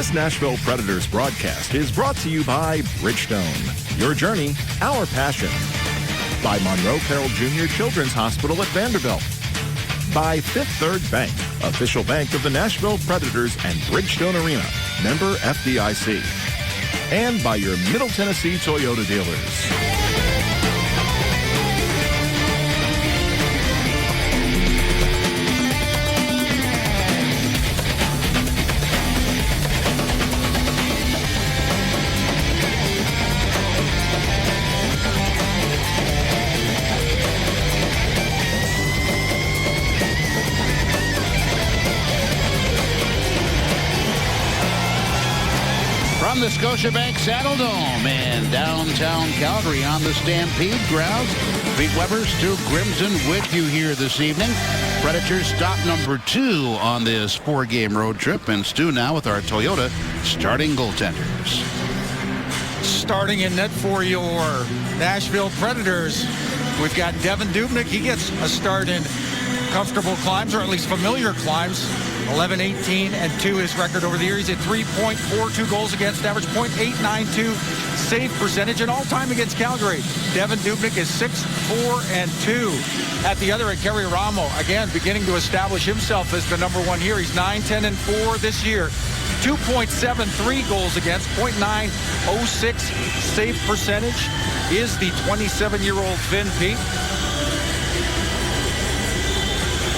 This Nashville Predators broadcast is brought to you by Bridgestone. Your journey, our passion. By Monroe Carroll Jr. Children's Hospital at Vanderbilt. By Fifth Third Bank, official bank of the Nashville Predators and Bridgestone Arena, member FDIC. And by your Middle Tennessee Toyota dealers. From the Scotiabank Saddle Dome in downtown Calgary on the Stampede grounds, Pete Weber, Stu Grimson with you here this evening. Predators stop number 2 on this 4-game road trip, and Stu now with our Toyota starting goaltenders. Starting in net for your Nashville Predators, we've got Devan Dubnyk. He gets a start in comfortable climbs, or at least familiar climbs. 11-18-2 his record over the year. He's at 3.42 goals against average, .892 save percentage, and all-time against Calgary. Devan Dubnyk is 6-4-2. At the other, Kerry Ramo, again, beginning to establish himself as the number 1 here. He's 9-10-4 this year. 2.73 goals against, .906 save percentage is the 27-year-old Finn, Pete.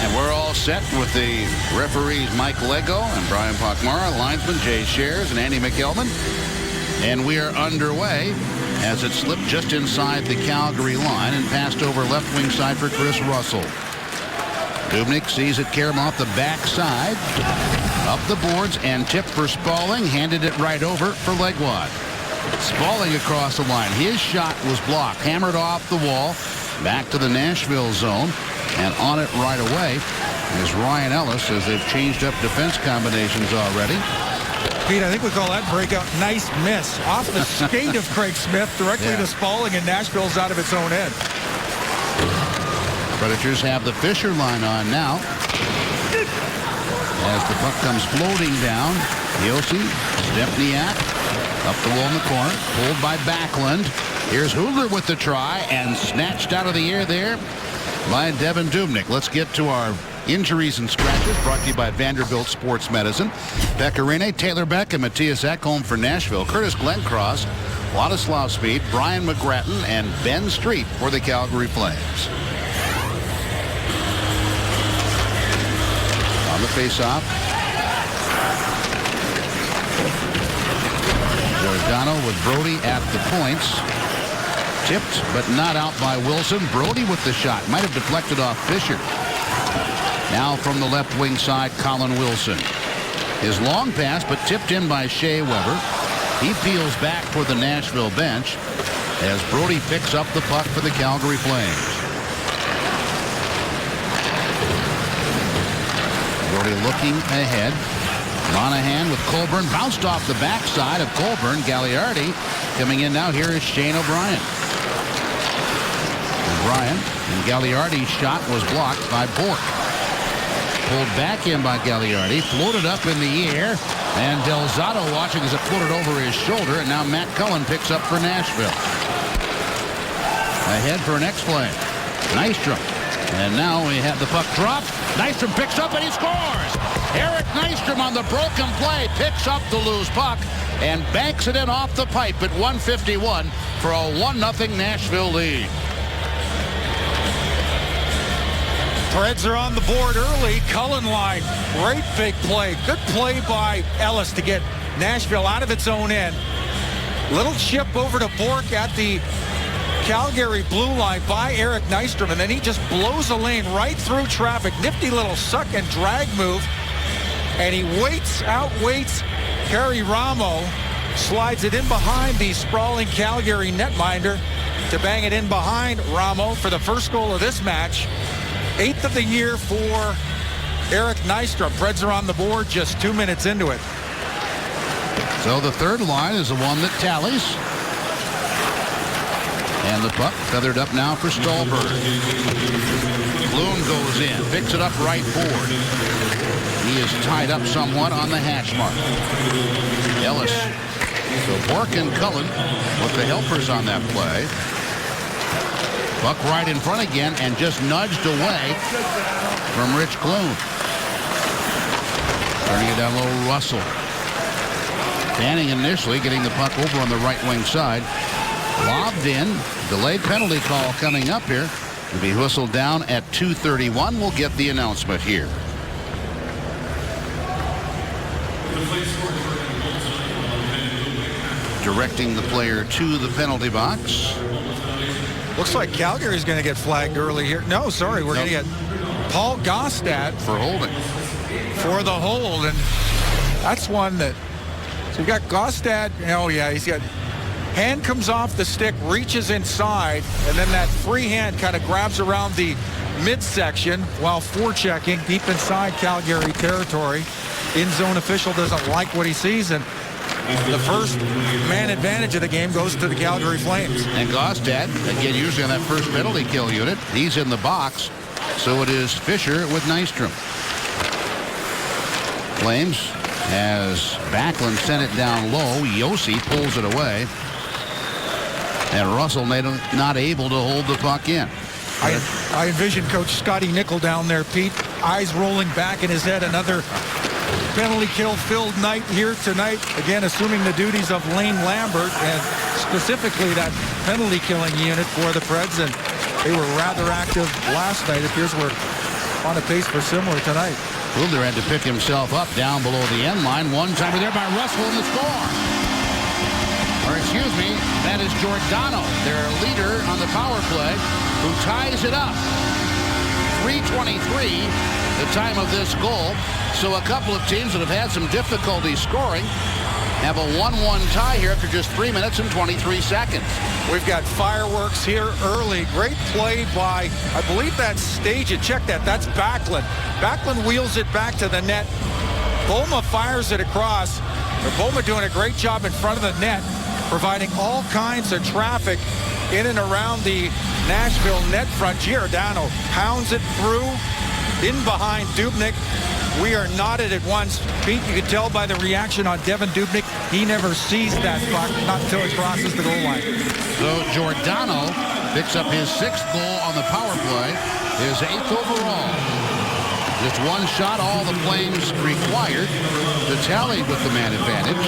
And we're all set with the referees Mike Lego and Brian Pochmara, linesman Jay Shares and Andy McElman. And we are underway as it slipped just inside the Calgary line and passed over left wing side for Chris Russell. Dubnyk sees it carry him off the backside, up the boards, and tipped for Spalling. Handed it right over for Legwad. Spalling across the line. His shot was blocked, hammered off the wall, back to the Nashville zone. And on it right away is Ryan Ellis, as they've changed up defense combinations already. Pete, I think we call that breakout nice miss. Off the skate of Craig Smith directly to Spalling, and Nashville's out of its own end. Predators have the Fisher line on now. As the puck comes floating down, Yossi, Stepniak, up the wall in the corner, pulled by Backlund. Here's Hudler with the try, and snatched out of the air there by Devan Dubnyk. Let's get to our injuries and scratches, brought to you by Vanderbilt Sports Medicine. Pecorine, Taylor Beck, and Matthias Ekholm for Nashville. Curtis Glencross, Ladislav Speed, Brian McGrattan, and Ben Street for the Calgary Flames. On the faceoff, Giordano with Brody at the points. Tipped, but not out by Wilson. Brody with the shot. Might have deflected off Fisher. Now from the left wing side, Colin Wilson. His long pass, but tipped in by Shea Weber. He peels back for the Nashville bench as Brody picks up the puck for the Calgary Flames. Brody looking ahead. Monahan with Colburn. Bounced off the backside of Colburn. Gagliardi coming in now. Here is Shane O'Brien. O'Brien, and Gagliardi's shot was blocked by Bourque. Pulled back in by Gagliardi. Floated up in the air. And Del Zotto watching as it floated over his shoulder. And now Matt Cullen picks up for Nashville. Ahead for an X-play. Nystrom. And now we have the puck dropped. Nystrom picks up and he scores. Eric Nystrom on the broken play picks up the loose puck and banks it in off the pipe at 1:51 for a 1-0 Nashville lead. Preds are on the board early. Cullen line. Great big play. Good play by Ellis to get Nashville out of its own end. Little chip over to Bourque at the Calgary blue line by Eric Nystrom, and then he just blows a lane right through traffic. Nifty little suck and drag move. And he outweights Kerry Ramo. Slides it in behind the sprawling Calgary netminder to bang it in behind Ramo for the first goal of this match. 8th of the year for Eric Nystrom. Preds are on the board just 2 minutes into it. So the third line is the one that tallies. And the puck feathered up now for Stolberg. Bloom goes in, picks it up right forward. He is tied up somewhat on the hash mark. Ellis. So Bourque and Cullen with the helpers on that play. Buck right in front again and just nudged away from Rich Clune. Turning it down low, Russell. Fanning initially getting the puck over on the right wing side. Lobbed in. Delayed penalty call coming up here. To be whistled down at 2:31. We'll get the announcement here. Directing the player to the penalty box. Looks like Calgary's going to get flagged early here. No, sorry, we're going to get Paul Gaustad for holding. For the hold, and that's one that. So you got Gaustad. Oh yeah, he's got. Hand comes off the stick, reaches inside, and then that free hand kind of grabs around the midsection while forechecking deep inside Calgary territory. In-zone official doesn't like what he sees, and the first man advantage of the game goes to the Calgary Flames. And Gaustad, again, usually on that first penalty kill unit, he's in the box, so it is Fisher with Nystrom. Flames as Backlund sent it down low. Yossi pulls it away. And Russell not able to hold the puck in. I envision Coach Scotty Nickel down there, Pete. Eyes rolling back in his head. Another penalty kill-filled night here tonight. Again, assuming the duties of Lane Lambert and specifically that penalty-killing unit for the Preds. And they were rather active last night. It appears we're on a pace for similar tonight. Mulder had to pick himself up down below the end line. One-timer there by Russell in the score. Or excuse me, that is Giordano, their leader on the power play, who ties it up. 3:23, the time of this goal. So a couple of teams that have had some difficulty scoring have a 1-1 tie here after just 3 minutes and 23 seconds. We've got fireworks here early. Great play by, I believe that's Stage. Check that. That's Backlund. Backlund wheels it back to the net. Boma fires it across. Boma doing a great job in front of the net, providing all kinds of traffic in and around the Nashville net front. Giordano pounds it through, in behind Dubnyk. We are knotted at once. Pete, you can tell by the reaction on Devan Dubnyk, he never sees that puck, not until it crosses the goal line. So Giordano picks up his 6th goal on the power play, his 8th overall. Just one shot, all the Flames required to tally with the man advantage.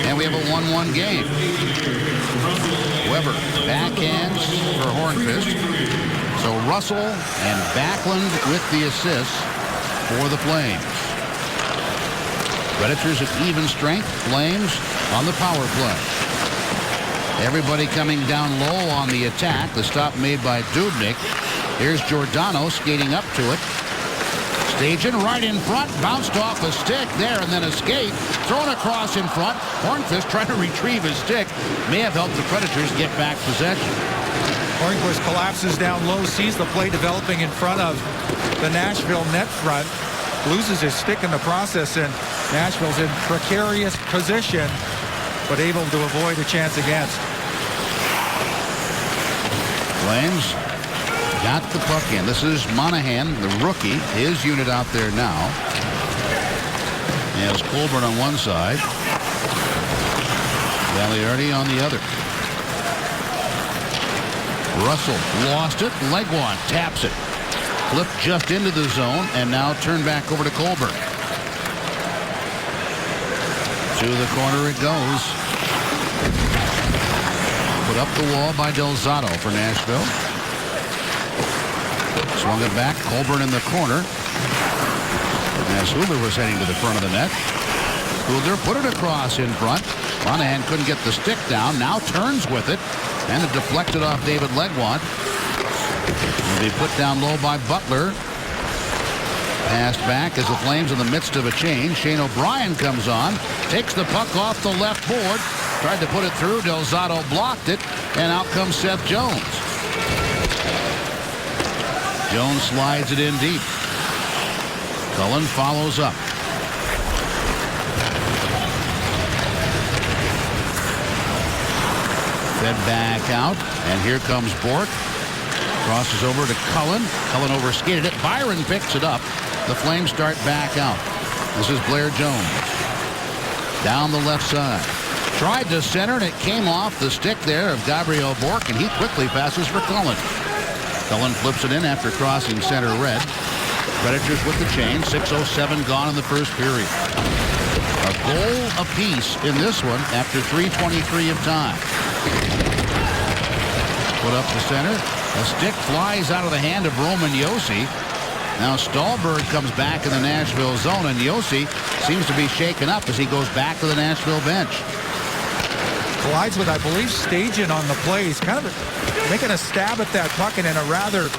And we have a 1-1 game. Weber backhands for Hornqvist. So Russell and Backlund with the assists for the Flames. Predators at even strength. Flames on the power play. Everybody coming down low on the attack. The stop made by Dubnyk. Here's Giordano skating up to it. Staging right in front, bounced off a stick there and then escaped. Thrown across in front. Hornqvist trying to retrieve his stick. May have helped the Predators get back possession. Hornqvist collapses down low, sees the play developing in front of the Nashville net front. Loses his stick in the process, and Nashville's in precarious position, but able to avoid a chance against. Flames got the puck in. This is Monahan, the rookie, his unit out there now. He has Colburn on one side. Gagliardi on the other. Russell lost it. Legwand taps it. Flipped just into the zone and now turned back over to Colburn. To the corner it goes. Put up the wall by Del Zotto for Nashville. Swung it back. Colburn in the corner. As Hoover was heading to the front of the net. Hoover put it across in front. Monahan couldn't get the stick down. Now turns with it. And it deflected off David Legwand. Will be put down low by Butler. Passed back as the Flames in the midst of a change. Shane O'Brien comes on. Takes the puck off the left board. Tried to put it through. Del Zotto blocked it. And out comes Seth Jones. Jones slides it in deep. Cullen follows up. Fed back out. And here comes Bourque. Crosses over to Cullen. Cullen overskated it. Byron picks it up. The Flames start back out. This is Blair Jones. Down the left side. Tried to center, and it came off the stick there of Gabriel Bourque, and he quickly passes for Cullen. Cullen flips it in after crossing center red. Predators with the chain. 6:07 gone in the first period. A goal apiece in this one after 3:23 of time. Put up the center. A stick flies out of the hand of Roman Josi. Now Stallberg comes back in the Nashville zone, and Josi seems to be shaken up as he goes back to the Nashville bench. Collides with, I believe, Stajan on the play. He's kind of making a stab at that puck and in a rather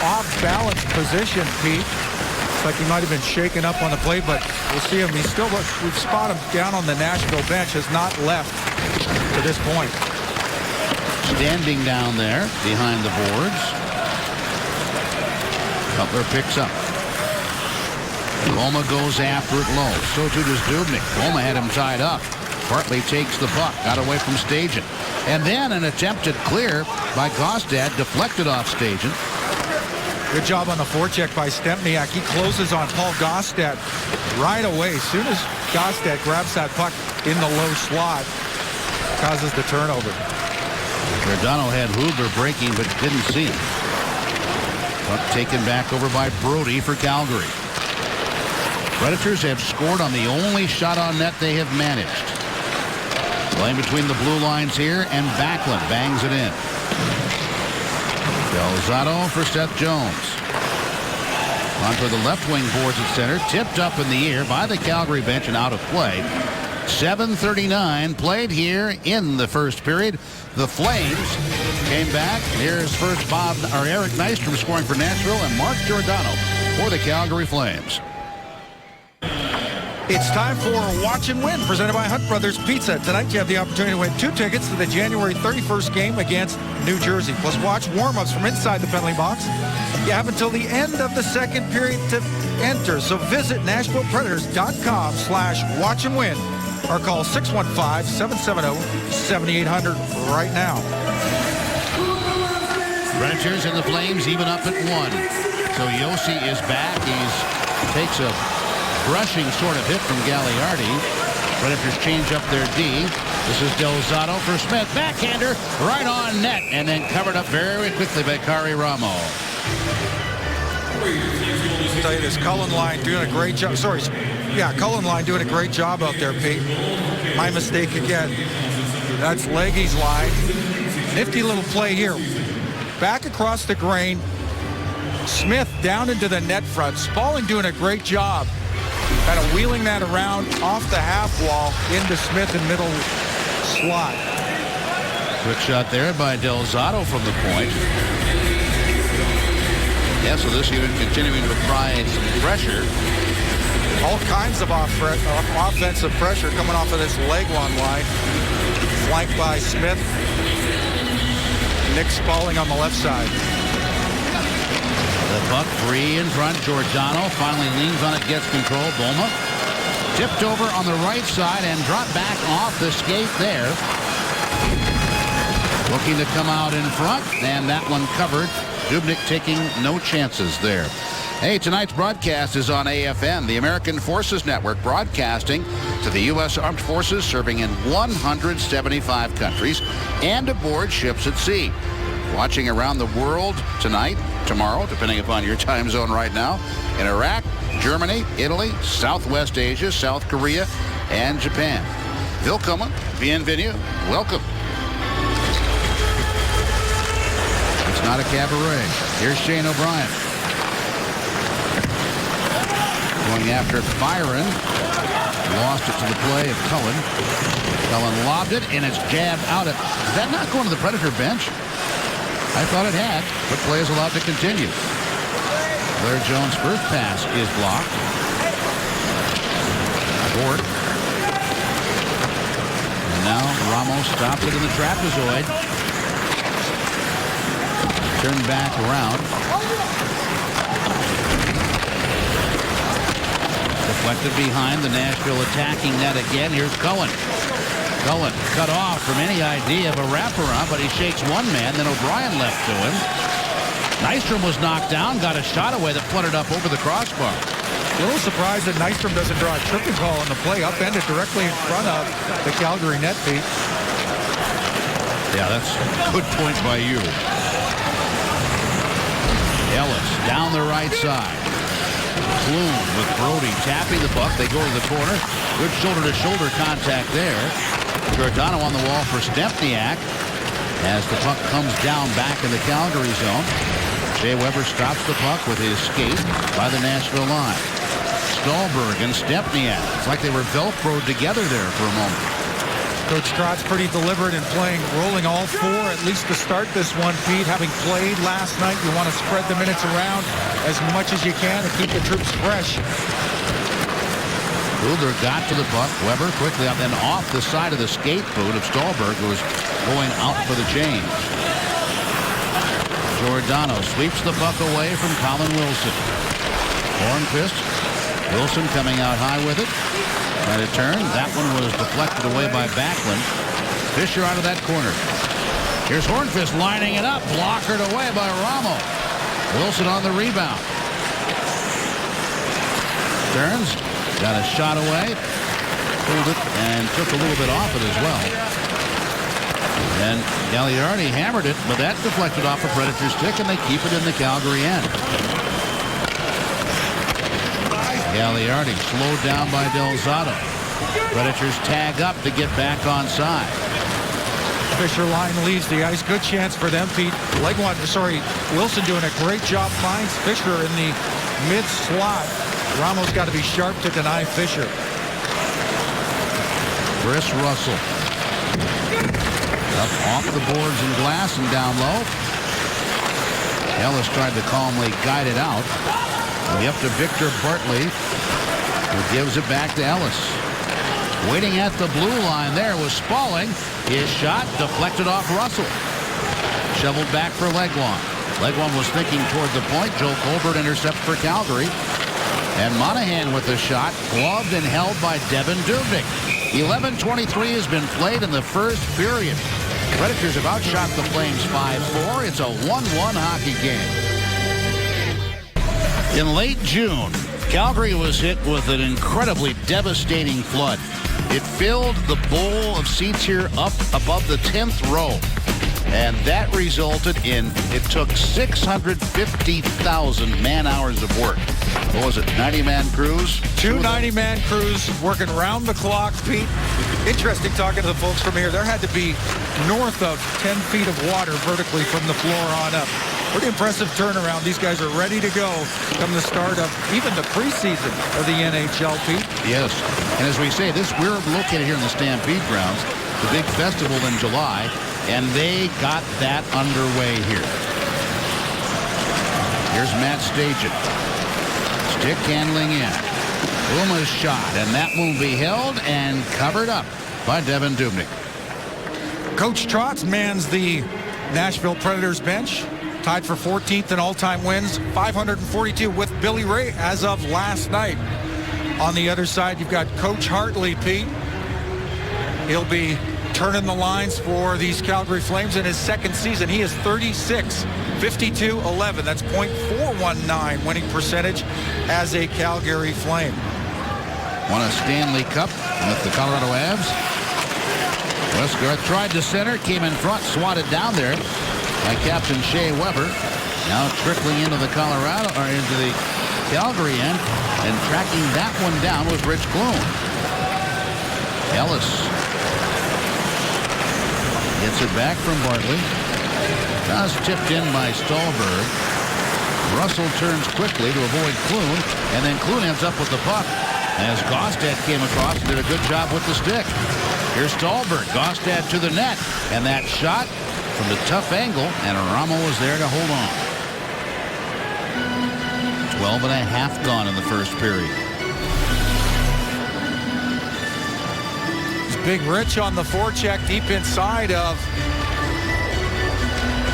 off-balance position, Pete. It's like he might have been shaken up on the play, but we'll see him. He's still, we've spotted him down on the Nashville bench, has not left to this point. Standing down there behind the boards. Cutler picks up. Boma goes after it low. So too does Dubnyk. Boma had him tied up. Bartley takes the puck. Got away from Stajan. And then an attempted clear by Gaustad. Deflected off Stajan. Good job on the forecheck by Stempniak. He closes on Paul Gaustad right away. As soon as Gaustad grabs that puck in the low slot, causes the turnover. Giordano had Hubler breaking, but didn't see him. Puck taken back over by Brody for Calgary. Predators have scored on the only shot on net they have managed. Playing between the blue lines here, and Backlund bangs it in. Del Zotto for Seth Jones. Onto the left wing boards at center. Tipped up in the air by the Calgary bench and out of play. 7:39 played here in the first period. The Flames came back. Here's first Eric Nystrom scoring for Nashville, and Mark Giordano for the Calgary Flames. It's time for Watch and Win, presented by Hunt Brothers Pizza. Tonight you have the opportunity to win 2 tickets to the January 31st game against New Jersey. Plus watch warm-ups from inside the penalty box. You have until the end of the second period to enter. So visit NashvillePredators.com/watch and win or call 615-770-7800 right now. Predators and the Flames even up at 1. So Josi is back. He takes a brushing sort of hit from Gagliardi. Predators change up their D. This is Del Zotto for Smith. Backhander right on net, and then covered up very quickly by Kari Ramo. I'll tell you this, Cullen line doing a great job. Cullen line doing a great job out there, Pete. My mistake again. That's Legge's line. Nifty little play here. Back across the grain. Smith down into the net front. Spalling doing a great job. Kind of wheeling that around off the half wall into Smith in middle slot. Quick shot there by Del Zotto from the point. Yeah, so this unit continuing to apply some pressure. All kinds of offensive pressure coming off of this Legwand line. Flanked by Smith. Nick Spalling on the left side. The puck free in front. Giordano finally leans on it, gets control. Boma tipped over on the right side and dropped back off the skate there. Looking to come out in front, and that one covered. Dubnyk taking no chances there. Hey, tonight's broadcast is on AFN, the American Forces Network, broadcasting to the U.S. Armed Forces, serving in 175 countries and aboard ships at sea. Watching around the world tonight, tomorrow, depending upon your time zone right now, in Iraq, Germany, Italy, Southwest Asia, South Korea, and Japan. Willkommen, bienvenue, welcome. It's not a cabaret. Here's Shane O'Brien. Going after Byron. Lost it to the play of Cullen. Cullen lobbed it, and it's jabbed out. Is that not going to the Predator bench? I thought it had, but play is allowed to continue. Blair Jones' first pass is blocked. Bourque. And now Ramos stops it in the trapezoid. Turned back around. Deflected behind the Nashville attacking net again. Here's Cullen. Cullen cut off from any idea of a wraparound, but he shakes one man, then O'Brien left to him. Nystrom was knocked down, got a shot away that fluttered up over the crossbar. A little surprised that Nystrom doesn't draw a tripping call on the play, upended directly in front of the Calgary net, Pete. Yeah, that's a good point by you. Ellis down the right side. Clune with Brody tapping the puck. They go to the corner. Good shoulder-to-shoulder contact there. Giordano on the wall for Stempniak as the puck comes down back in the Calgary zone. Shea Weber stops the puck with his skate by the Nashville line. Stolberg and Stempniak. It's like they were Velcroed together there for a moment. Coach Trotz pretty deliberate in playing, rolling all four, at least to start this one, Pete. Having played last night, you want to spread the minutes around as much as you can to keep the troops fresh. Uller got to the puck. Weber quickly up, then off the side of the skate boot of Stolberg, who was going out for the change. Giordano sweeps the puck away from Colin Wilson. Hornqvist. Wilson coming out high with it. Trying to turn. That one was deflected away by Backlund. Fisher out of that corner. Here's Hornqvist lining it up. Blockered away by Ramo. Wilson on the rebound. Stearns got a shot away. Pulled it and took a little bit off it as well. And Gagliardi hammered it, but that deflected off a Predator stick, and they keep it in the Calgary end. Gagliardi slowed down by Del Zotto. Predators tag up to get back on side. Fisher line leaves the ice. Good chance for them, Pete. Wilson doing a great job. Finds Fisher in the mid-slot. Ramos got to be sharp to deny Fisher. Chris Russell. Up off the boards and glass and down low. Ellis tried to calmly guide it out. Up to Victor Bartley, who gives it back to Ellis. Waiting at the blue line there was Spalling. His shot deflected off Russell. Shoveled back for Legwand. Legwand was thinking toward the point. Joe Colbert intercepts for Calgary. And Monahan with the shot, gloved and held by Devin Dubnyk. 11:23 has been played in the first period. Predators have outshot the Flames 5-4. It's a 1-1 hockey game. In late June, Calgary was hit with an incredibly devastating flood. It filled the bowl of seats here up above the 10th row. And that resulted in, it took 650,000 man-hours of work. What was it, 90-man crews? Two 90-man crews working round the clock, Pete. Interesting talking to the folks from here. There had to be north of 10 feet of water vertically from the floor on up. Pretty impressive turnaround. These guys are ready to go come the start of even the preseason of the NHL, Pete. Yes, and as we say, we're located here in the Stampede grounds, the big festival in July, and they got that underway here. Here's Matt Stajan. Stick handling in. Uma's shot, and that will be held and covered up by Devin Dubnyk. Coach Trotz mans the Nashville Predators bench. Tied for 14th in all-time wins, 542 with Billy Ray as of last night. On the other side, you've got Coach Hartley, Pete. He'll be turning the lines for these Calgary Flames in his second season. He is 36, 52-11. That's .419 winning percentage as a Calgary Flame. Won a Stanley Cup with the Colorado Avs. Westgarth tried to center, came in front, swatted down there by Captain Shea Weber. Now trickling into the into the Calgary end, and tracking that one down was Rich Clune. Ellis gets it back from Bartley. Just tipped in by Stolberg. Russell turns quickly to avoid Clune, and then Clune ends up with the puck as Gaustad came across and did a good job with the stick. Here's Stolberg. Gaustad to the net, and that shot from the tough angle, and Ramo was there to hold on. 12.5 gone in the first period. It's Big Rich on the forecheck deep inside of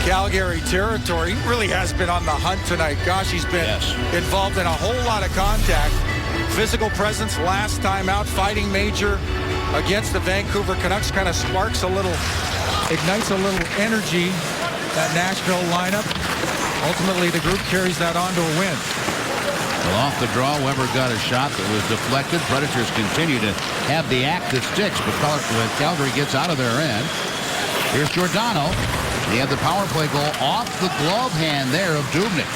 Calgary territory. He really has been on the hunt tonight. Gosh, he's been involved in a whole lot of contact. Physical presence last time out, fighting major against the Vancouver Canucks. Kind of sparks a little, ignites a little energy, that Nashville lineup. Ultimately, the group carries that on to a win. Well, off the draw, Weber got a shot that was deflected. Predators continue to have the act that sticks, but Calgary gets out of their end. Here's Giordano. He had the power play goal off the glove hand there of Dubnyk.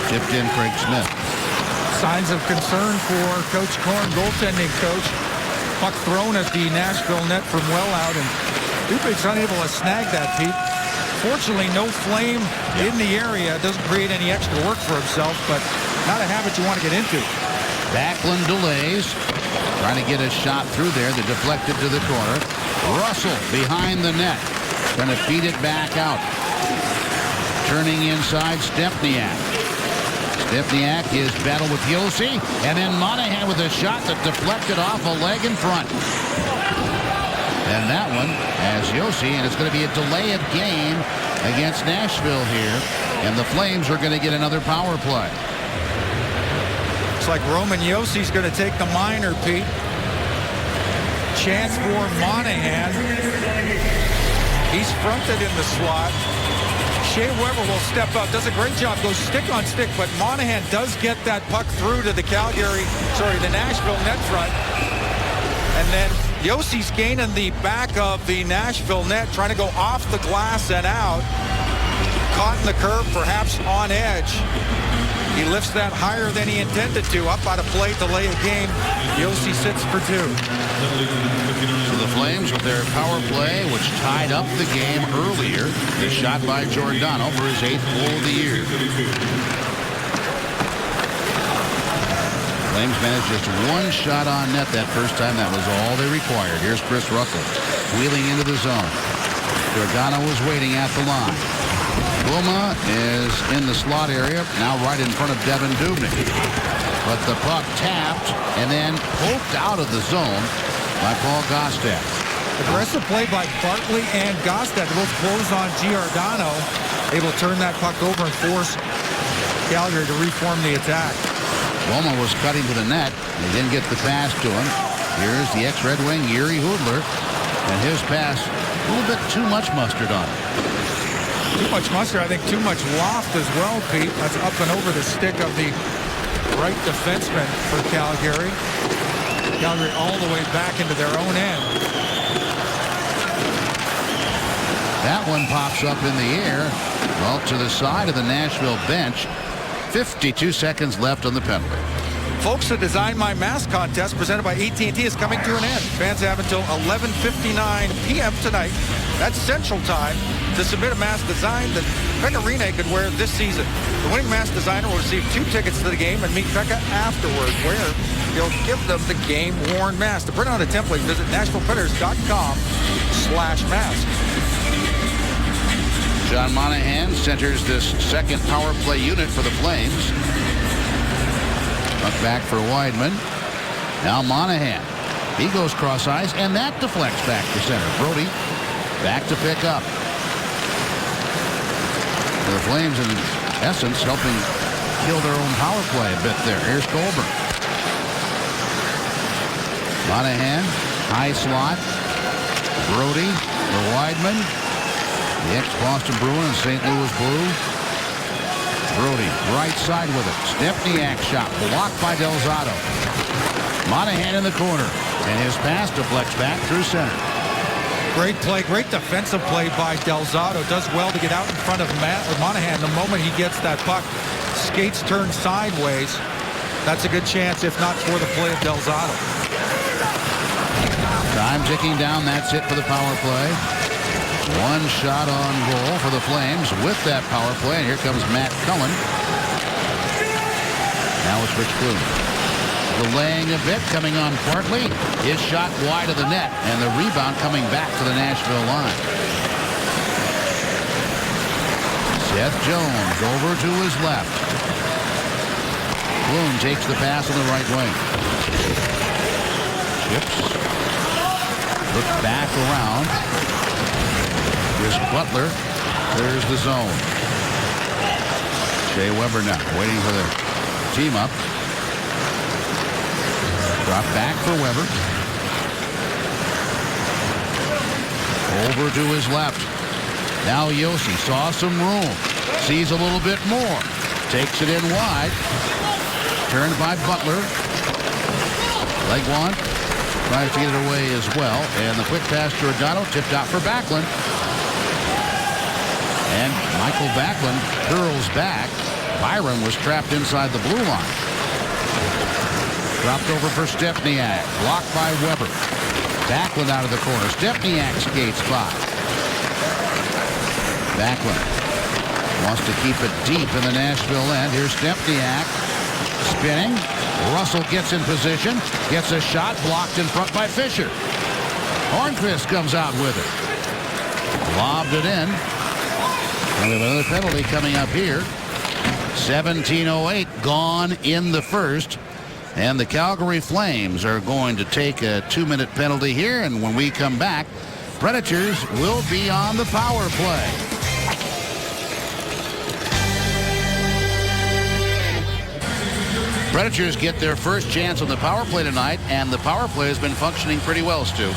Tipped in Craig Smith. Signs of concern for Coach Korn, goaltending coach. Puck thrown at the Nashville net from well out, and Dubnyk's unable to snag that, Pete. Fortunately, no flame in the area. Doesn't create any extra work for himself, but not a habit you want to get into. Backlund delays. Trying to get a shot through there. They're deflected to the corner. Russell behind the net. Going to feed it back out. Turning inside, Stempniak. Stempniak is battle with Josi. And then Monahan with a shot that deflected off a leg in front. And that one as Josi, and it's going to be a delay of game against Nashville here. And the Flames are going to get another power play. Looks like Roman Josi's going to take the minor, Pete. Chance for Monahan. He's fronted in the slot. Shea Weber will step up, does a great job, goes stick on stick, but Monahan does get that puck through to the Nashville net front. And then Josi's gaining the back of the Nashville net, trying to go off the glass and out. Caught in the curve, perhaps on edge. He lifts that higher than he intended to. Up out of play, delay of game. Josi sits for 2. So the Flames with their power play, which tied up the game earlier, is shot by Giordano for his 8th goal of the year. Flames managed just 1 shot on net that first time. That was all they required. Here's Chris Russell wheeling into the zone. Giordano was waiting at the line. Bluma is in the slot area, now right in front of Devin Dubnyk. But the puck tapped and then poked out of the zone by Paul Gaustad. Aggressive play by Bartley and Gaustad. Both close on Giordano. Able to turn that puck over and force Calgary to reform the attack. Bluma was cutting to the net. He didn't get the pass to him. Here's the ex-Red Wing, Jiri Hudler. And his pass, a little bit too much mustard on it. Too much mustard, I think too much waft as well, Pete. That's up and over the stick of the right defenseman for Calgary. Calgary all the way back into their own end. That one pops up in the air, well, to the side of the Nashville bench. 52 seconds left on the penalty. Folks, the Design My Mask contest presented by AT&T is coming to an end. Fans have until 11:59 p.m. tonight. That's Central Time to submit a mask design that Pekka Rinne could wear this season. The winning mask designer will receive 2 tickets to the game and meet Pekka afterward, where he'll give them the game-worn mask. To print out a template, visit NashvillePredators.com/mask. John Monahan centers this second power play unit for the Flames. Puck back for Wideman. Now Monahan. He goes cross ice, and that deflects back to center. Brody back to pick up. The Flames, in essence, helping kill their own power play a bit there. Here's Goldberg. Monahan, high slot. Brody for Wideman. The ex-Boston Bruin and St. Louis Blue. Brody, right side with it. Stempniak shot, blocked by Delzato. Monahan in the corner, and his pass deflects back through center. Great play, great defensive play by Delzato. Does well to get out in front of Monahan the moment he gets that puck. Skates turn sideways. That's a good chance, if not for the play of Delzato. Time ticking down. That's it for the power play. 1 shot on goal for the Flames with that power play. And here comes Matt Cullen. Now it's Rich Clune. Delaying a bit, coming on Bartley. His shot wide of the net, and the rebound coming back to the Nashville line. Seth Jones over to his left. Clune takes the pass on the right wing. Chips. Look back around. Here's Butler. There's the zone. Shea Weber now waiting for the team up. Drop back for Weber. Over to his left. Now Josi saw some room. Sees a little bit more. takes it in wide. Turned by Butler. Legwand tries to get it away as well. And the quick pass to Giordano, tipped out for Backlund. And Michael Backlund curls back. Byron was trapped inside the blue line. Dropped over for Stepniak. Blocked by Weber. Backlund out of the corner. Stepniak skates by. Backlund wants to keep it deep in the Nashville end. Here's Stepniak spinning. Russell gets in position. Gets a shot blocked in front by Fisher. Hornqvist comes out with it. Lobbed it in. And we have another penalty coming up here. 17:08 gone in the first. And the Calgary Flames are going to take a 2-minute penalty here. And when we come back, Predators will be on the power play. Predators get their first chance on the power play tonight, and the power play has been functioning pretty well, Stu.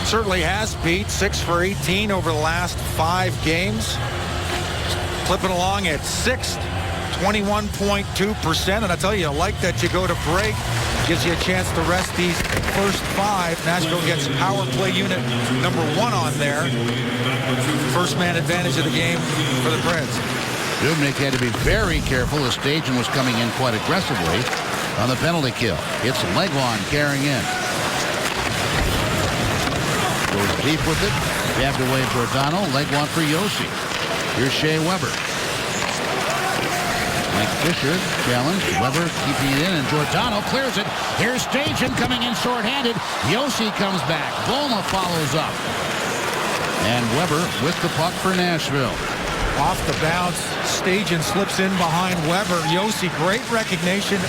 Certainly has, Pete. 6 for 18 over the last 5 games. Clipping along at 6th, 21.2%. And I tell you, I like that you go to break. Gives you a chance to rest these first 5. Nashville gets power play unit number 1 on there. First man advantage of the game for the Preds. Dubnyk had to be very careful as Stajan was coming in quite aggressively on the penalty kill. It's Legwand carrying in. Goes deep with it. Jabbed away Giordano. Legwand for Josi. Here's Shea Weber. Mike Fisher challenged. Weber keeping it in, and Giordano clears it. Here's Stajan coming in shorthanded. Josi comes back. Bola follows up. And Weber with the puck for Nashville. Off the bounce, Stajan slips in behind Weber. Josi, great recognition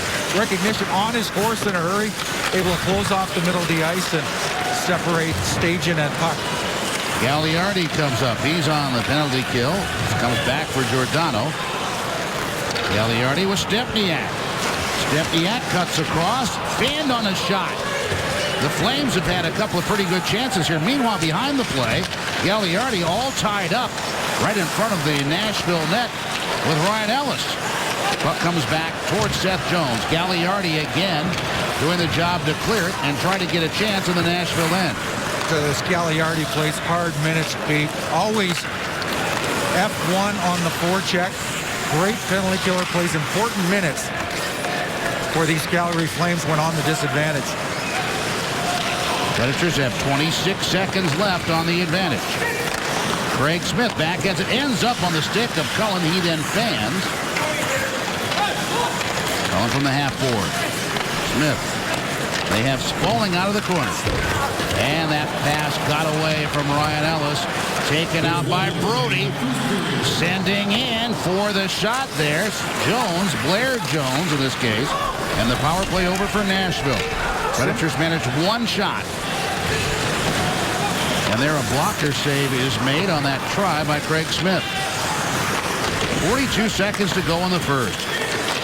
on his horse in a hurry. Able to close off the middle of the ice and separate Stajan and puck. Gagliardi comes up. He's on the penalty kill. Comes back for Giordano. Gagliardi with Stepniak. Stepniak cuts across. Fanned on a shot. The Flames have had a couple of pretty good chances here. Meanwhile, behind the play, Gagliardi all tied up right in front of the Nashville net with Ryan Ellis. Puck comes back towards Seth Jones. Gagliardi again doing the job to clear it and try to get a chance in the Nashville end. This Gagliardi plays hard minutes, Pete. Always F1 on the forecheck. Great penalty killer, plays important minutes for these Calgary Flames when on the disadvantage. Predators have 26 seconds left on the advantage. Craig Smith back as it ends up on the stick of Cullen. He then fans. Cullen from the half board. Smith. They have Spaulding out of the corner. And that pass got away from Ryan Ellis. Taken out by Brody. Sending in for the shot there. Jones, Blair Jones in this case. And the power play over for Nashville. Predators managed 1 shot. And there a blocker save is made on that try by Craig Smith. 42 seconds to go in the first.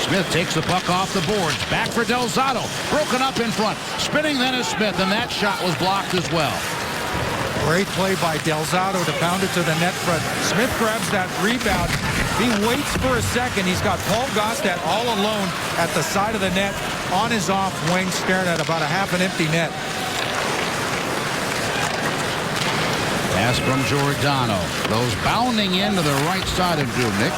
Smith takes the puck off the boards. Back for Del Zotto. Broken up in front. Spinning then is Smith, and that shot was blocked as well. Great play by Del Zotto to pound it to the net front. Smith grabs that rebound. He waits for a second. He's got Paul Gaustat all alone at the side of the net on his off wing, staring at about a half an empty net. Pass from Giordano. Goes bounding into the right side of Dubnyk.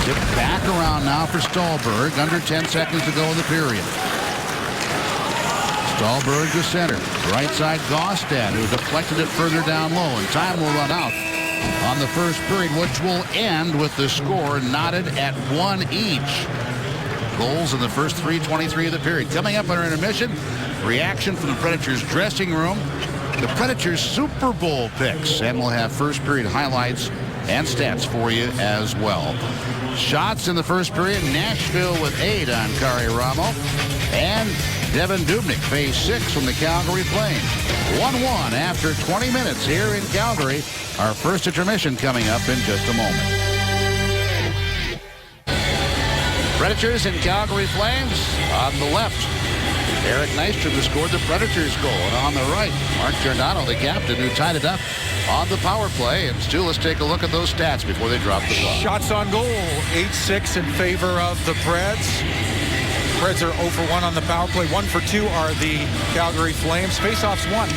Tipped back around now for Stallberg. Under 10 seconds to go in the period. Stallberg to center. Right side Gaustat, who deflected it further down low. And time will run out on the first period, which will end with the score knotted at 1 each. Goals in the first 3:23 of the period. Coming up under intermission, reaction from the Predators dressing room. The Predators Super Bowl picks, and we'll have first period highlights and stats for you as well. Shots in the first period. Nashville with 8 on Kari Ramo. And Devan Dubnyk phase 6 from the Calgary Flames. 1-1 after 20 minutes here in Calgary. Our first intermission coming up in just a moment. Predators and Calgary Flames on the left. Eric Nystrom, who scored the Predators' goal. And on the right, Mark Giordano, the captain, who tied it up on the power play. And Stu, let's take a look at those stats before they drop the ball. Shots on goal, 8-6 in favor of the Preds. Preds are 0 for 1 on the power play. 1 for 2 are the Calgary Flames. Faceoffs won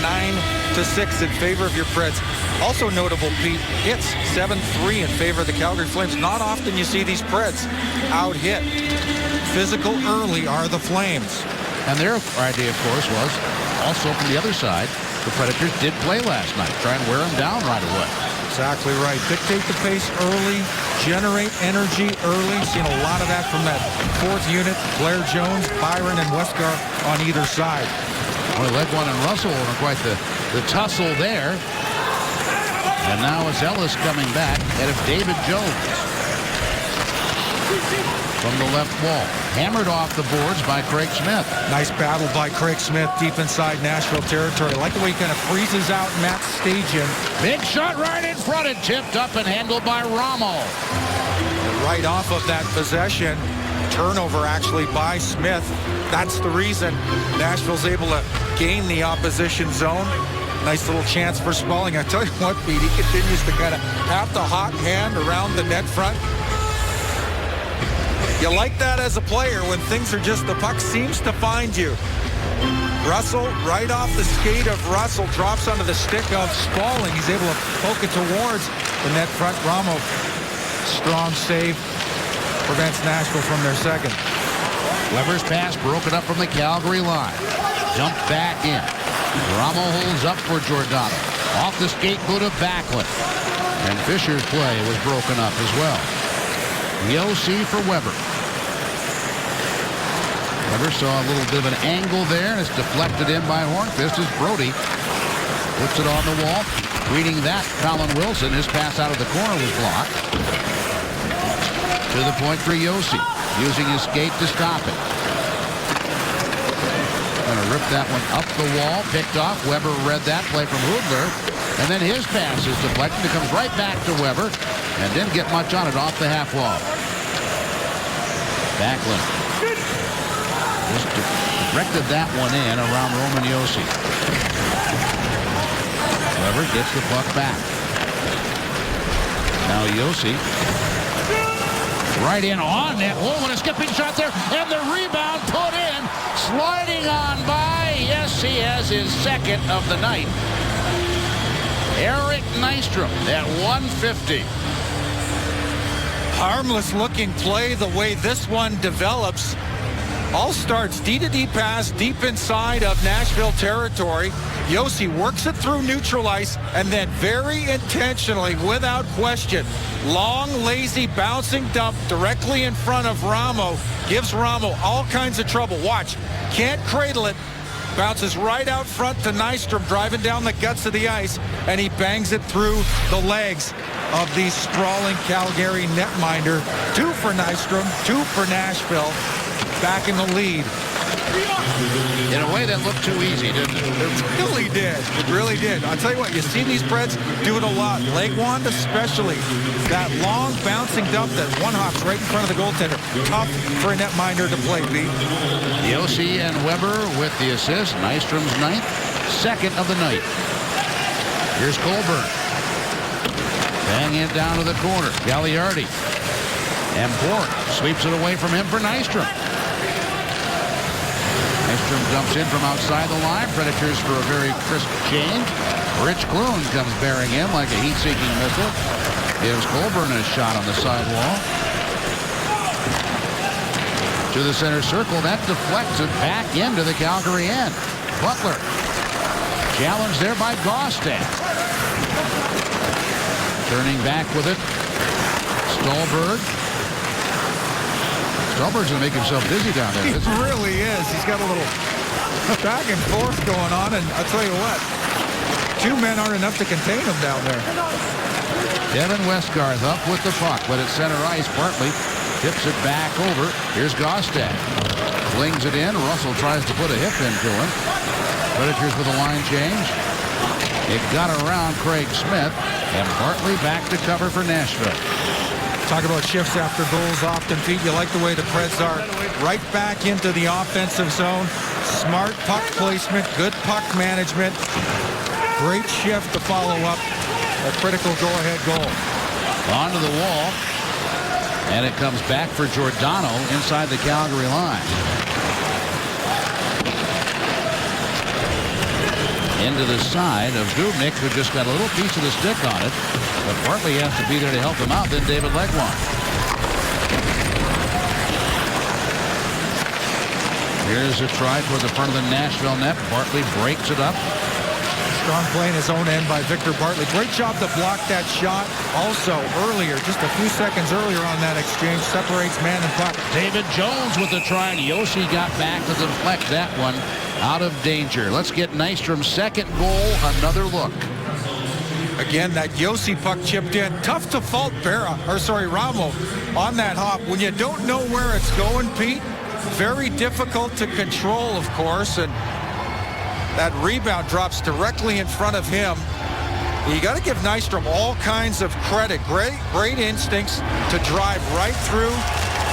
9-6 in favor of your Preds. Also notable, Pete, hits 7-3 in favor of the Calgary Flames. Not often you see these Preds out hit. Physical early are the Flames. And their idea, of course, was also from the other side. The Predators did play last night, try and wear them down right away. Exactly right. Dictate the pace early, generate energy early. Seen a lot of that from that fourth unit. Blair Jones, Byron, and Westgar on either side. Well, Legwand and Russell were quite the tussle there. And now it's Ellis coming back ahead of David Jones. From the left wall. Hammered off the boards by Craig Smith. Nice battle by Craig Smith deep inside Nashville territory. I like the way he kind of freezes out Matt Stajan. Big shot right in front and tipped up and handled by Ramo. Right off of that possession. Turnover actually by Smith. That's the reason Nashville's able to gain the opposition zone. Nice little chance for Smalling. I tell you what, Pete, he continues to kind of have the hot hand around the net front. You like that as a player when things are just, the puck seems to find you. Russell, right off the skate of Russell, drops onto the stick of Smalling. He's able to poke it towards the net front. Ramo, strong save, prevents Nashville from their second. Weber's pass broken up from the Calgary line. Dumped back in. Ramo holds up for Giordano. Off the skate boot of Backlund. And Fisher's play was broken up as well. Yossi for Weber. Weber saw a little bit of an angle there, and it's deflected in by Hornqvist as Brody puts it on the wall. Reading that, Colin Wilson, his pass out of the corner was blocked. To the point for Yossi, using his skate to stop it. Going to rip that one up the wall, picked off. Weber read that play from Hudler, and then his pass is deflected. It comes right back to Weber, and didn't get much on it off the half wall. Backlund just directed that one in around Roman Yossi. Weber gets the puck back. Now Yossi right in on net. Oh, and a skipping shot there, and the rebound put in, sliding on by. Yes, he has his second of the night. Eric Nystrom at 150. Harmless looking play the way this one develops. All starts D-to-D pass deep inside of Nashville territory. Yossi works it through neutral ice, and then very intentionally, without question, long, lazy, bouncing dump directly in front of Ramo. Gives Ramo all kinds of trouble. Watch. Can't cradle it. Bounces right out front to Nystrom, driving down the guts of the ice, and he bangs it through the legs of the sprawling Calgary netminder. 2 for Nystrom, 2 for Nashville. Back in the lead. In a way that looked too easy, didn't it? It really did. It really did. I'll tell you what, you see these Preds do it a lot. Legwand especially. That long bouncing dump that one hops right in front of the goaltender. Tough for a netminder to play, Pete. Yossi and Weber with the assist. Nystrom's 9th, second of the night. Here's Colburn. Bang it down to the corner. Gagliardi. And Bourque sweeps it away from him for Nystrom. Nystrom jumps in from outside the line. Predators for a very crisp change. Rich Clune comes bearing him like a heat-seeking missile. Gives Colburn a shot on the sidewall. To the center circle. That deflects it back into the Calgary end. Butler. Challenged there by Gaustad. Turning back with it. Stolberg. Stolberg's going to make himself busy down there. He really is. He's got a little back and forth going on, and I'll tell you what, 2 men aren't enough to contain him down there. Devin Westgarth up with the puck, but at center ice, Bartley tips it back over. Here's Gaustad. Flings it in. Russell tries to put a hip into him. Predators with a line change. It got around Craig Smith, and Bartley back to cover for Nashville. Talk about shifts after goals often, Pete. You like the way the Preds are right back into the offensive zone. Smart puck placement, good puck management. Great shift to follow up a critical go-ahead goal. Onto the wall. And it comes back for Giordano inside the Calgary line. Into the side of Dubnyk, who just got a little piece of the stick on it. But Bartley has to be there to help him out. Then David Legwand. Here's a try toward the front of the Nashville net. Bartley breaks it up. Strong play in his own end by Victor Bartley. Great job to block that shot. Also, earlier, just a few seconds earlier on that exchange, separates man and puck. David Jones with the try, and Yossi got back to deflect that one out of danger. Let's get Nystrom's second goal. Another look. Again, that Yossi puck chipped in. Tough to fault Ramo on that hop. When you don't know where it's going, Pete, very difficult to control, of course, and that rebound drops directly in front of him. You got to give Nystrom all kinds of credit. Great instincts to drive right through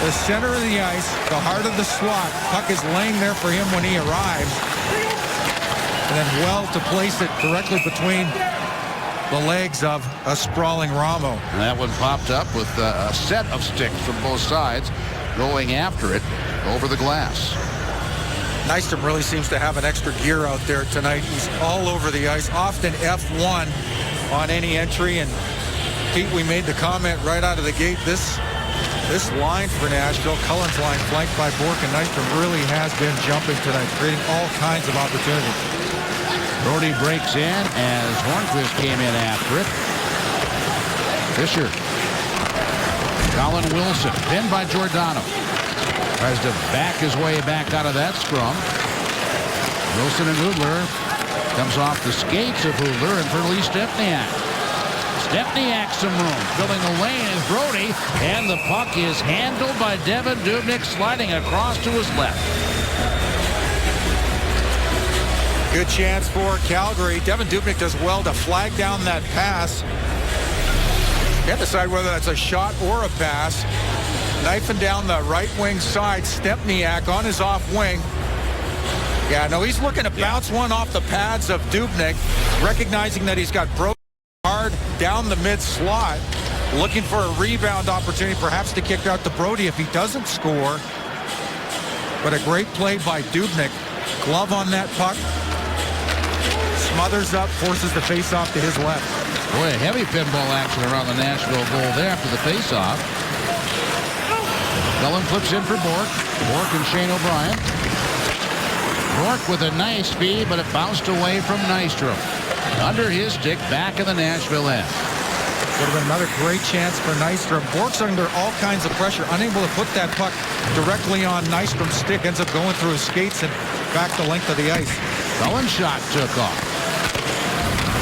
the center of the ice, the heart of the slot. Puck is laying there for him when he arrives. And then well to place it directly between the legs of a sprawling Ramo. And that one popped up with a set of sticks from both sides going after it over the glass. Nystrom really seems to have an extra gear out there tonight. He's all over the ice, often F1 on any entry. And Pete, we made the comment right out of the gate. This line for Nashville, Cullen's line flanked by Bourque and Nystrom, really has been jumping tonight, creating all kinds of opportunities. Brody breaks in as Hornqvist came in after it. Fisher. Colin Wilson, pinned by Giordano. Tries to back his way back out of that scrum. Wilson and Hudler. Comes off the skates of Hudler and for Lee Stepniak. Stepniak some room. Filling the lane is Brody. And the puck is handled by Devan Dubnyk, sliding across to his left. Good chance for Calgary. Devan Dubnyk does well to flag down that pass. Can't decide whether that's a shot or a pass. Knifing down the right wing side. Stepniak on his off wing. Yeah, no, he's looking to bounce one off the pads of Dubnyk, recognizing that he's got Brody hard down the mid slot, looking for a rebound opportunity, perhaps to kick out to Brody if he doesn't score. But a great play by Dubnyk. Glove on that puck. Smothers up, forces the face-off to his left. Boy, a heavy pinball action around the Nashville goal there after the face-off. Cullen flips in for Bourque. Bourque and Shane O'Brien. Bourque with a nice feed, but it bounced away from Nystrom. Under his stick, back in the Nashville end. Would have been another great chance for Nystrom. Bourque's under all kinds of pressure, unable to put that puck directly on Nystrom's stick. Ends up going through his skates and back the length of the ice. Cullen's shot took off.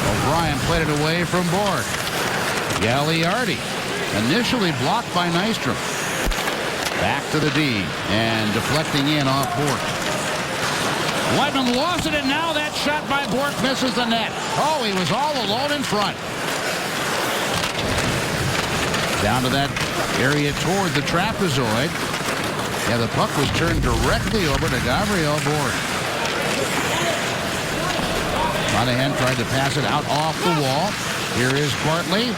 O'Brien played it away from Bourque. Gagliardi initially blocked by Nystrom. Back to the D and deflecting in off Bourque. Whiteman lost it, and now that shot by Bourque misses the net. Oh, he was all alone in front. Down to that area toward the trapezoid. Yeah, the puck was turned directly over to Gabriel Bourque. Monahan tried to pass it out off the wall. Here is Bartley.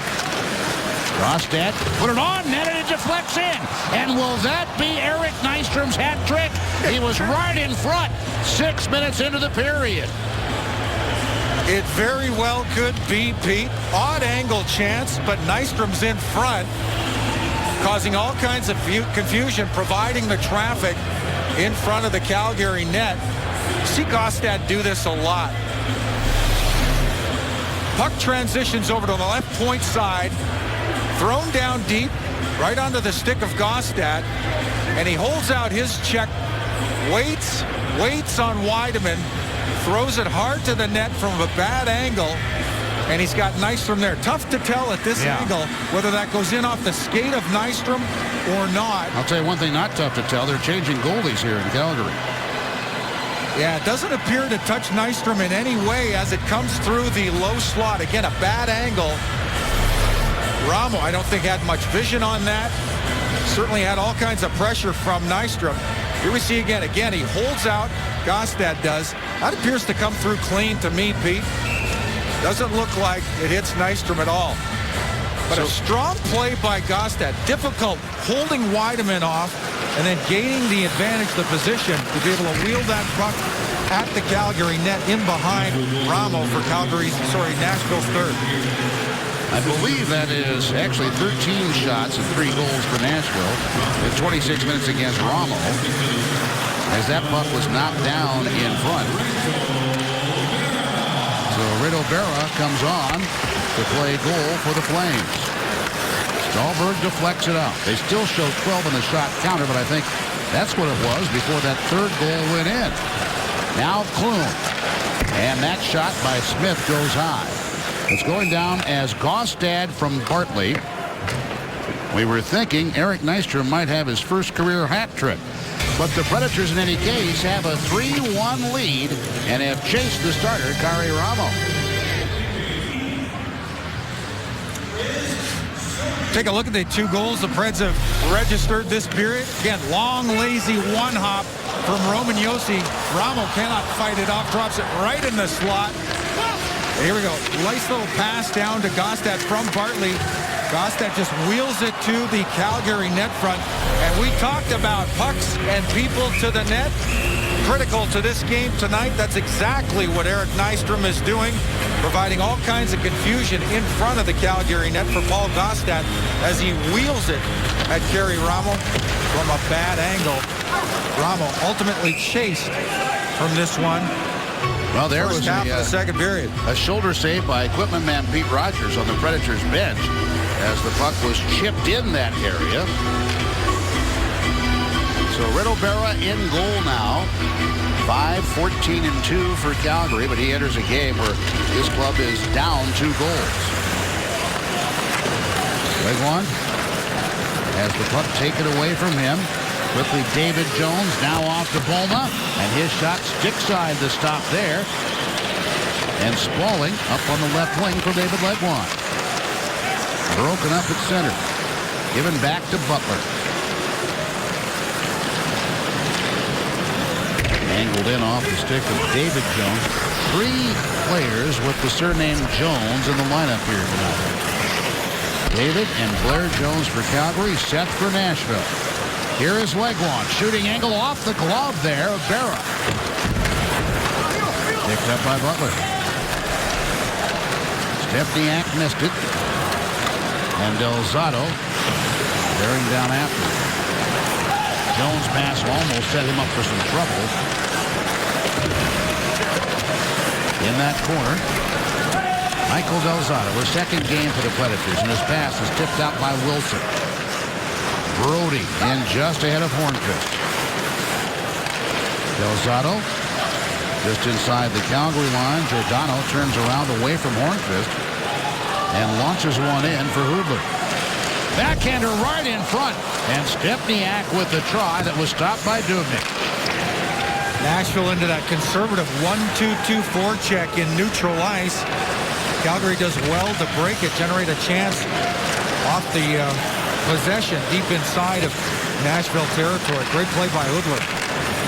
Rostad put it on net and it deflects in. And will that be Eric Nystrom's hat trick? He was right in front 6 minutes into the period. It very well could be, Pete. Odd angle chance, but Nystrom's in front, causing all kinds of confusion, providing the traffic in front of the Calgary net. You see Gaustad do this a lot. Puck transitions over to the left point side, thrown down deep, right onto the stick of Gaustad, and he holds out his check, waits on Wiedemann, throws it hard to the net from a bad angle, and he's got Nystrom there. Tough to tell at this angle whether that goes in off the skate of Nystrom or not. I'll tell you one thing not tough to tell. They're changing goalies here in Calgary. Yeah, it doesn't appear to touch Nystrom in any way as it comes through the low slot. Again, a bad angle. Ramo, I don't think, had much vision on that. Certainly had all kinds of pressure from Nystrom. Here we see again. Again, he holds out. Gostad does. That appears to come through clean to me, Pete. Doesn't look like it hits Nystrom at all. But a strong play by Gostad. Difficult holding Weideman off and then gaining the advantage, the position to be able to wheel that puck at the Calgary net in behind Ramo for Nashville's third. I believe that is actually 13 shots and 3 goals for Nashville in 26 minutes against Ramo, as that puck was knocked down in front. So Reto Berra comes on to play goal for the Flames. Dahlberg deflects it out. They still show 12 in the shot counter, but I think that's what it was before that third goal went in. Now Klum. And that shot by Smith goes high. It's going down as Gostad from Bartley. We were thinking Eric Nystrom might have his first career hat trick. But the Predators, in any case, have a 3-1 lead and have chased the starter, Kari Ramo. Take a look at the 2 goals the Preds have registered this period. Again, long, lazy one-hop from Roman Josi. Ramo cannot fight it off, drops it right in the slot. Here we go. Nice little pass down to Gostad from Bartley. Gostad just wheels it to the Calgary net front. And we talked about pucks and people to the net. Critical to this game tonight. That's exactly what Eric Nystrom is doing, providing all kinds of confusion in front of the Calgary net for Paul Gostad as he wheels it at Kari Ramo from a bad angle. Ramo ultimately chased from this one. Well, there was half of the second period. A shoulder save by equipment man Pete Rogers on the Predators bench as the puck was chipped in that area. So Reto Berra in goal now. 5-14-2 for Calgary, but he enters a game where his club is down 2 goals. Legwand has the puck taken away from him. Quickly, David Jones now off to Boma, and his shot stick side to stop there. And Spaulding up on the left wing for David Legwand. Broken up at center. Given back to Butler. Angled in off the stick of David Jones. 3 players with the surname Jones in the lineup here tonight. David and Blair Jones for Calgary, Seth for Nashville. Here is Legwand, shooting angle off the glove there of Berra. Picked up by Butler. Stepniak missed it. And Del Zotto bearing down after. Jones' pass almost set him up for some trouble. In that corner, Michael Del Zotto, his second game for the Predators, and his pass is tipped out by Wilson. Brody in just ahead of Hornqvist. Del Zotto just inside the Calgary line. Giordano turns around away from Hornqvist and launches one in for Hudler. Backhander right in front, and Stepniak with the try that was stopped by Dubnyk. Nashville into that conservative 1-2-2 forecheck in neutral ice. Calgary does well to break it, generate a chance off the possession deep inside of Nashville territory. Great play by Hudler.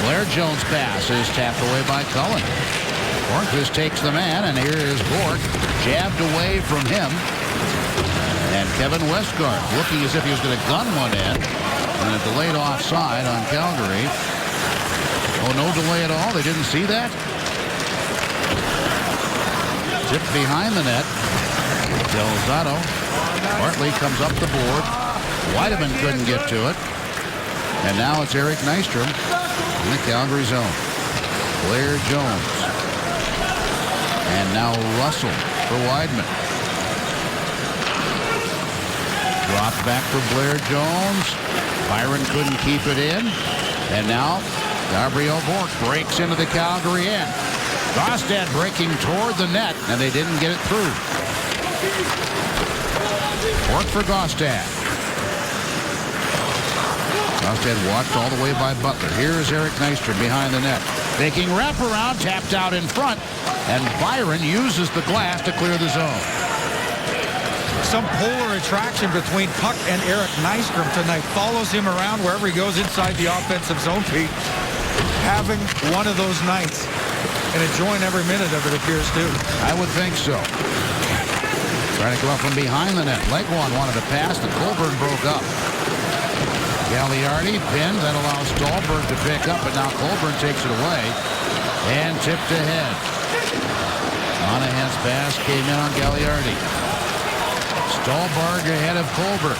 Blair Jones' pass is tapped away by Cullen. Hornqvist takes the man, and here is Bourque, jabbed away from him. And Kevin Westgard looking as if he was going to gun one in. And a delayed offside on Calgary. Oh, no delay at all? They didn't see that? Tipped behind the net. Del Zotto. Bartley comes up the board. Weideman couldn't get to it. And now it's Eric Nystrom in the Calgary zone. Blair Jones. And now Russell for Weideman. Dropped back for Blair Jones. Byron couldn't keep it in. And now Gabriel Bourque breaks into the Calgary end. Gostad breaking toward the net, and they didn't get it through. Bourque for Gostad. Gostad walked all the way by Butler. Here is Eric Nystrom behind the net. Making wraparound, tapped out in front, and Byron uses the glass to clear the zone. some polar attraction between Puck and Eric Nystrom tonight. Follows him around wherever he goes inside the offensive zone, Pete. Having one of those nights and enjoying every minute of it appears too. I would think so. Trying to come up from behind the net. Legwand wanted to pass, and Colburn broke up. Gagliardi pinned, that allows Dahlberg to pick up, but now Colburn takes it away and tipped ahead. Monahan's pass came in on Gagliardi. Stahlberg ahead of Colburn.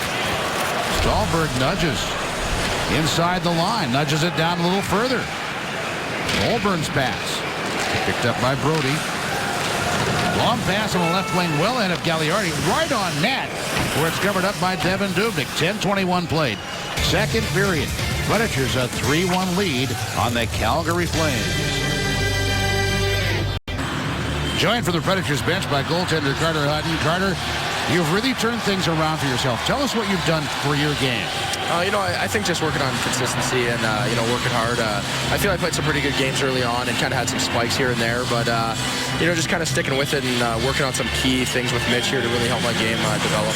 Stahlberg nudges inside the line, nudges it down a little further. Colburn's pass picked up by Brody. Long pass on the left wing, well ahead of Gagliardi, right on net, where it's covered up by Devin Dubnyk. 10:21 played. Second period. Predators a 3-1 lead on the Calgary Flames. Joined from the Predators bench by goaltender Carter Hutton. Carter, you've really turned things around for yourself. Tell us what you've done for your game. I think just working on consistency and, working hard. I feel I played some pretty good games early on and kind of had some spikes here and there, but, just kind of sticking with it and working on some key things with Mitch here to really help my game develop.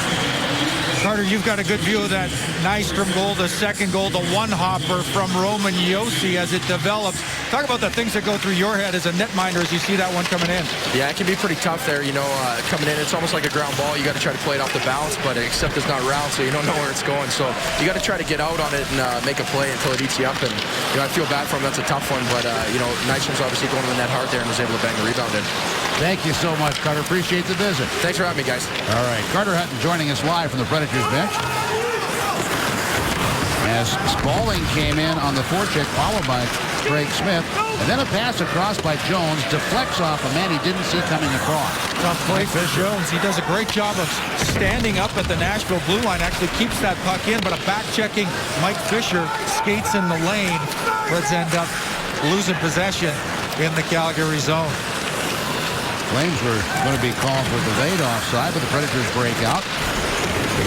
Carter, you've got a good view of that Nystrom goal, the second goal, the one-hopper from Roman Josi as it develops. Talk about the things that go through your head as a netminder as you see that one coming in. Yeah, it can be pretty tough there, coming in. It's almost like a ground ball. You got to try to play it off the bounce, but except it's not round, so you don't know where it's going. So you got to try to get out on it and make a play until it eats you up. And, I feel bad for him. That's a tough one, but, Nystrom's obviously going to the net hard there and was able to bang the rebound in. Thank you so much, Carter. Appreciate the visit. Thanks for having me, guys. All right, Carter Hutton joining us live from the Predators bench. As Spaulding came in on the forecheck, followed by Craig Smith. And then a pass across by Jones, deflects off a man he didn't see coming across. Tough play for Jones. He does a great job of standing up at the Nashville blue line, actually keeps that puck in, but a back-checking Mike Fisher skates in the lane. Let's end up losing possession in the Calgary zone. Flames were going to be called for the late offside, but the Predators break out.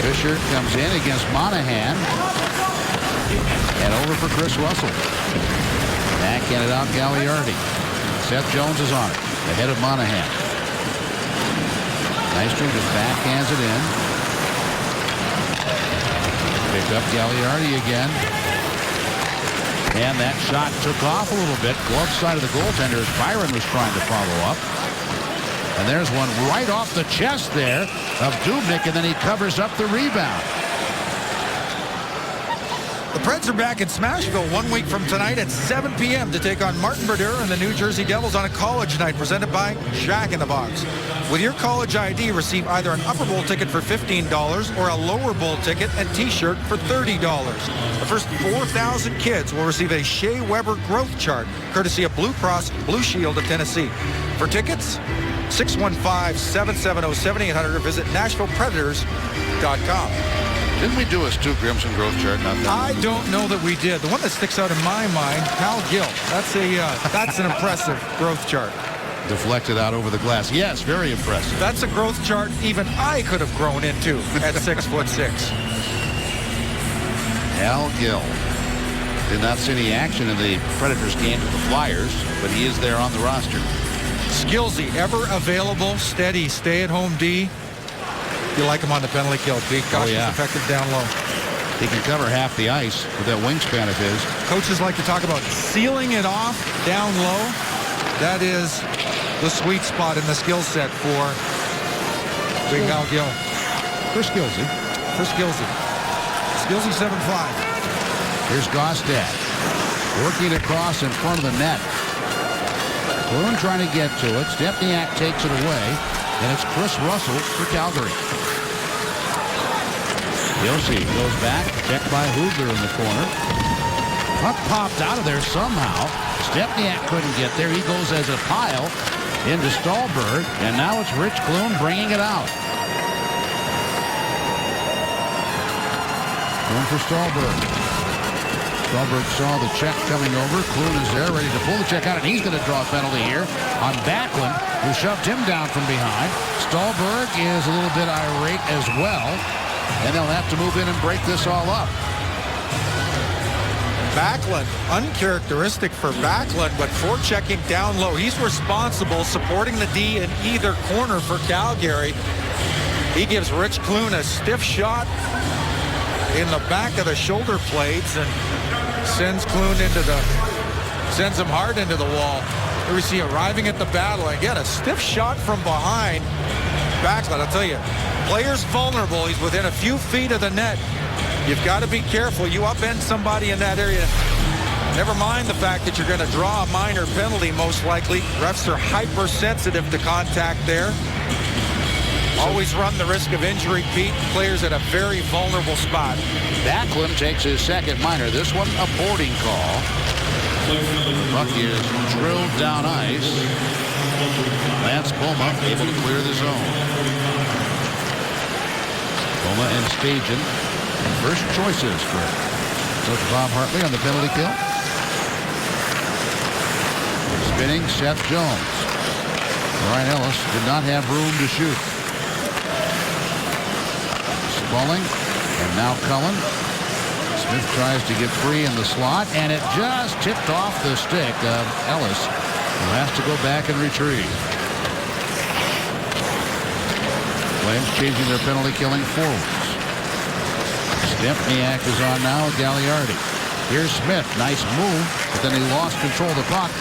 Fisher comes in against Monahan. And over for Chris Russell. Backhanded out Gagliardi. Seth Jones is on it. Ahead of Monahan. Nystrom just backhands it in. Picked up Gagliardi again. And that shot took off a little bit. Glove side of the goaltender as Byron was trying to follow up. And there's one right off the chest there of Dubnyk, and then he covers up the rebound. The Preds are back in Smashville 1 week from tonight at 7 p.m. to take on Martin Brodeur and the New Jersey Devils on a college night presented by Jack in the Box. With your college ID, receive either an upper bowl ticket for $15 or a lower bowl ticket and t-shirt for $30. The first 4,000 kids will receive a Shea Weber growth chart, courtesy of Blue Cross Blue Shield of Tennessee. For tickets, 615-770-7800 or visit NashvillePredators.com. Didn't we do a Stu Grimson growth chart? I don't know that we did. The one that sticks out in my mind, Hal Gill. That's an impressive growth chart. Deflected out over the glass. Yes, very impressive. That's a growth chart even I could have grown into at 6'6". Hal Gill did not see any action in the Predators game with the Flyers, but he is there on the roster. Skillsy, ever available, steady, stay-at-home D. You like him on the penalty kill, Pete. Gosh, he's effective down low. He can cover half the ice with that wingspan of his. Coaches like to talk about sealing it off down low. That is the sweet spot in the skill set for Big Hal Gill. For Skillsy. Skillsy 7'5". Here's Gaustad working across in front of the net. Clune trying to get to it. Stepniak takes it away. And it's Chris Russell for Calgary. Josi goes back, checked by Hugler in the corner. Puck popped out of there somehow. Stepniak couldn't get there. He goes as a pile into Stahlberg, and now it's Rich Clune bringing it out. Going for Stahlberg. Stahlberg saw the check coming over. Clune is there, ready to pull the check out, and he's going to draw a penalty here on Backlund, who shoved him down from behind. Stahlberg is a little bit irate as well, and they'll have to move in and break this all up. Backlund, uncharacteristic for Backlund, but forechecking down low. He's responsible supporting the D in either corner for Calgary. He gives Rich Clune a stiff shot in the back of the shoulder blades and sends Clune sends him hard into the wall. Here we see arriving at the battle. Again, a stiff shot from behind. Backslide, I'll tell you, player's vulnerable. He's within a few feet of the net. You've got to be careful. You upend somebody in that area. Never mind the fact that you're going to draw a minor penalty, most likely. Refs are hypersensitive to contact there. Always run the risk of injury, Pete. Players at a very vulnerable spot. Backlund takes his second minor. This one, a boarding call. Puck is drilled down ice. Lance Boma able to clear the zone. Boma and Stajan, first choices for Coach Bob Hartley on the penalty kill. Spinning Seth Jones. Ryan Ellis did not have room to shoot. Spaulding and now Cullen. Smith tries to get free in the slot, and it just tipped off the stick of Ellis, who has to go back and retrieve. Flames changing their penalty killing forwards. Stempniak is on now with Gagliardi. Here's Smith. Nice move, but then he lost control of the puck.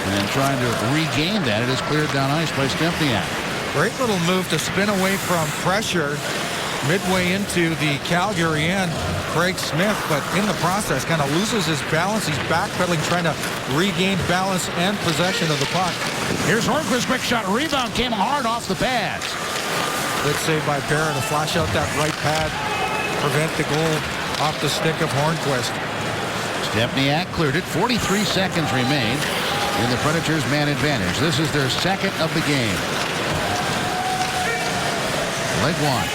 And then trying to regain that, it is cleared down ice by Stempniak. Great little move to spin away from pressure midway into the Calgary end. Craig Smith, but in the process kind of loses his balance. He's backpedaling, trying to regain balance and possession of the puck. Here's Hornqvist, quick shot, rebound came hard off the pads. Good save by Barra to flash out that right pad, prevent the goal off the stick of Hornqvist. Stempniak cleared it. 43 seconds remain in the Predators' man advantage. This is their second of the game. Leg one.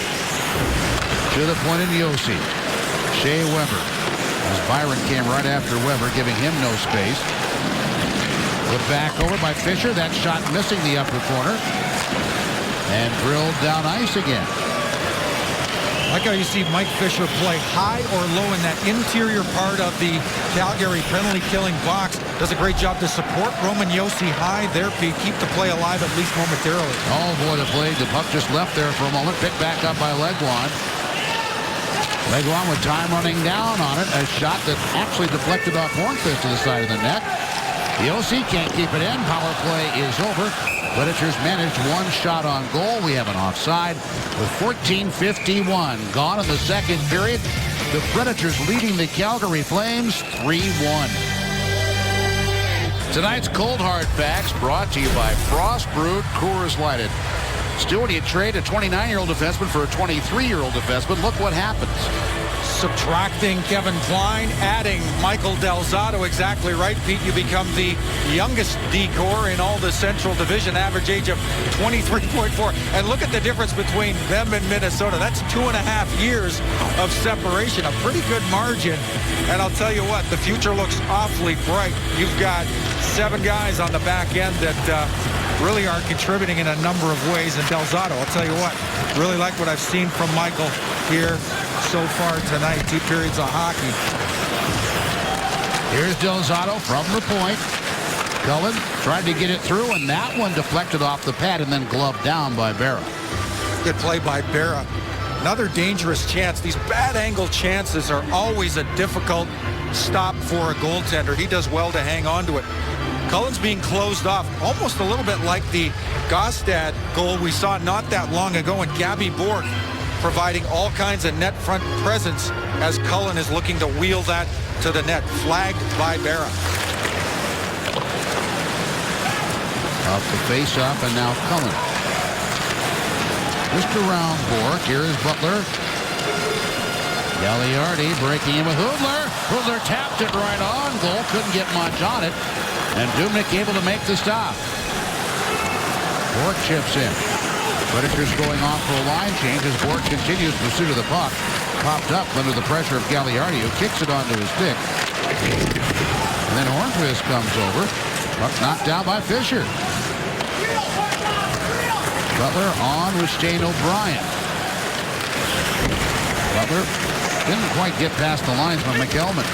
To the point in Yossi. Shea Weber. As Byron came right after Weber, giving him no space. Put back over by Fisher. That shot missing the upper corner. And drilled down ice again. I like how you see Mike Fisher play high or low in that interior part of the Calgary penalty killing box. Does a great job to support Roman Josi high there, Pete. Keep the play alive at least momentarily. Oh boy, the play. The puck just left there for a moment. Picked back up by Leguan. Leguan with time running down on it. A shot that actually deflected off Hornqvist to the side of the net. Josi can't keep it in. Power play is over. Predators managed one shot on goal. We have an offside with 14:51 gone in the second period. The Predators leading the Calgary Flames 3-1. Tonight's Cold Hard Facts brought to you by Frost Brewed Coors Lighted. Still, when you trade a 29-year-old defenseman for a 23-year-old defenseman, look what happens. Subtracting Kevin Klein, adding Michael Del Zotto. Exactly right, Pete. You become the youngest D-corps in all the Central Division, average age of 23.4. And look at the difference between them and Minnesota. That's 2.5 years of separation, a pretty good margin. And I'll tell you what, the future looks awfully bright. You've got 7 guys on the back end that really are contributing in a number of ways. And Del Zotto, I'll tell you what, really like what I've seen from Michael here so far tonight. 2 periods of hockey. Here's Del Zotto from the point. Cullen tried to get it through, and that one deflected off the pad and then gloved down by Berra. Good play by Berra. Another dangerous chance. These bad angle chances are always a difficult stop for a goaltender. He does well to hang on to it. Cullen's being closed off, almost a little bit like the Gostad goal we saw not that long ago, and Gabby Bork providing all kinds of net front presence as Cullen is looking to wheel that to the net. Flagged by Berra. Off the face-off, and now Cullen. Just around Bork. Here is Butler. Gagliardi breaking in with Hudler. Hudler tapped it right on goal. Couldn't get much on it. And Dubnyk able to make the stop. Bork chips in. Predators going off for a line change as Bork continues pursuit of the puck. Popped up under the pressure of Gagliardi, who kicks it onto his stick. And then Hornqvist comes over. Puck knocked down by Fisher. Butler on with Shane O'Brien. Butler didn't quite get past the linesman, McElman.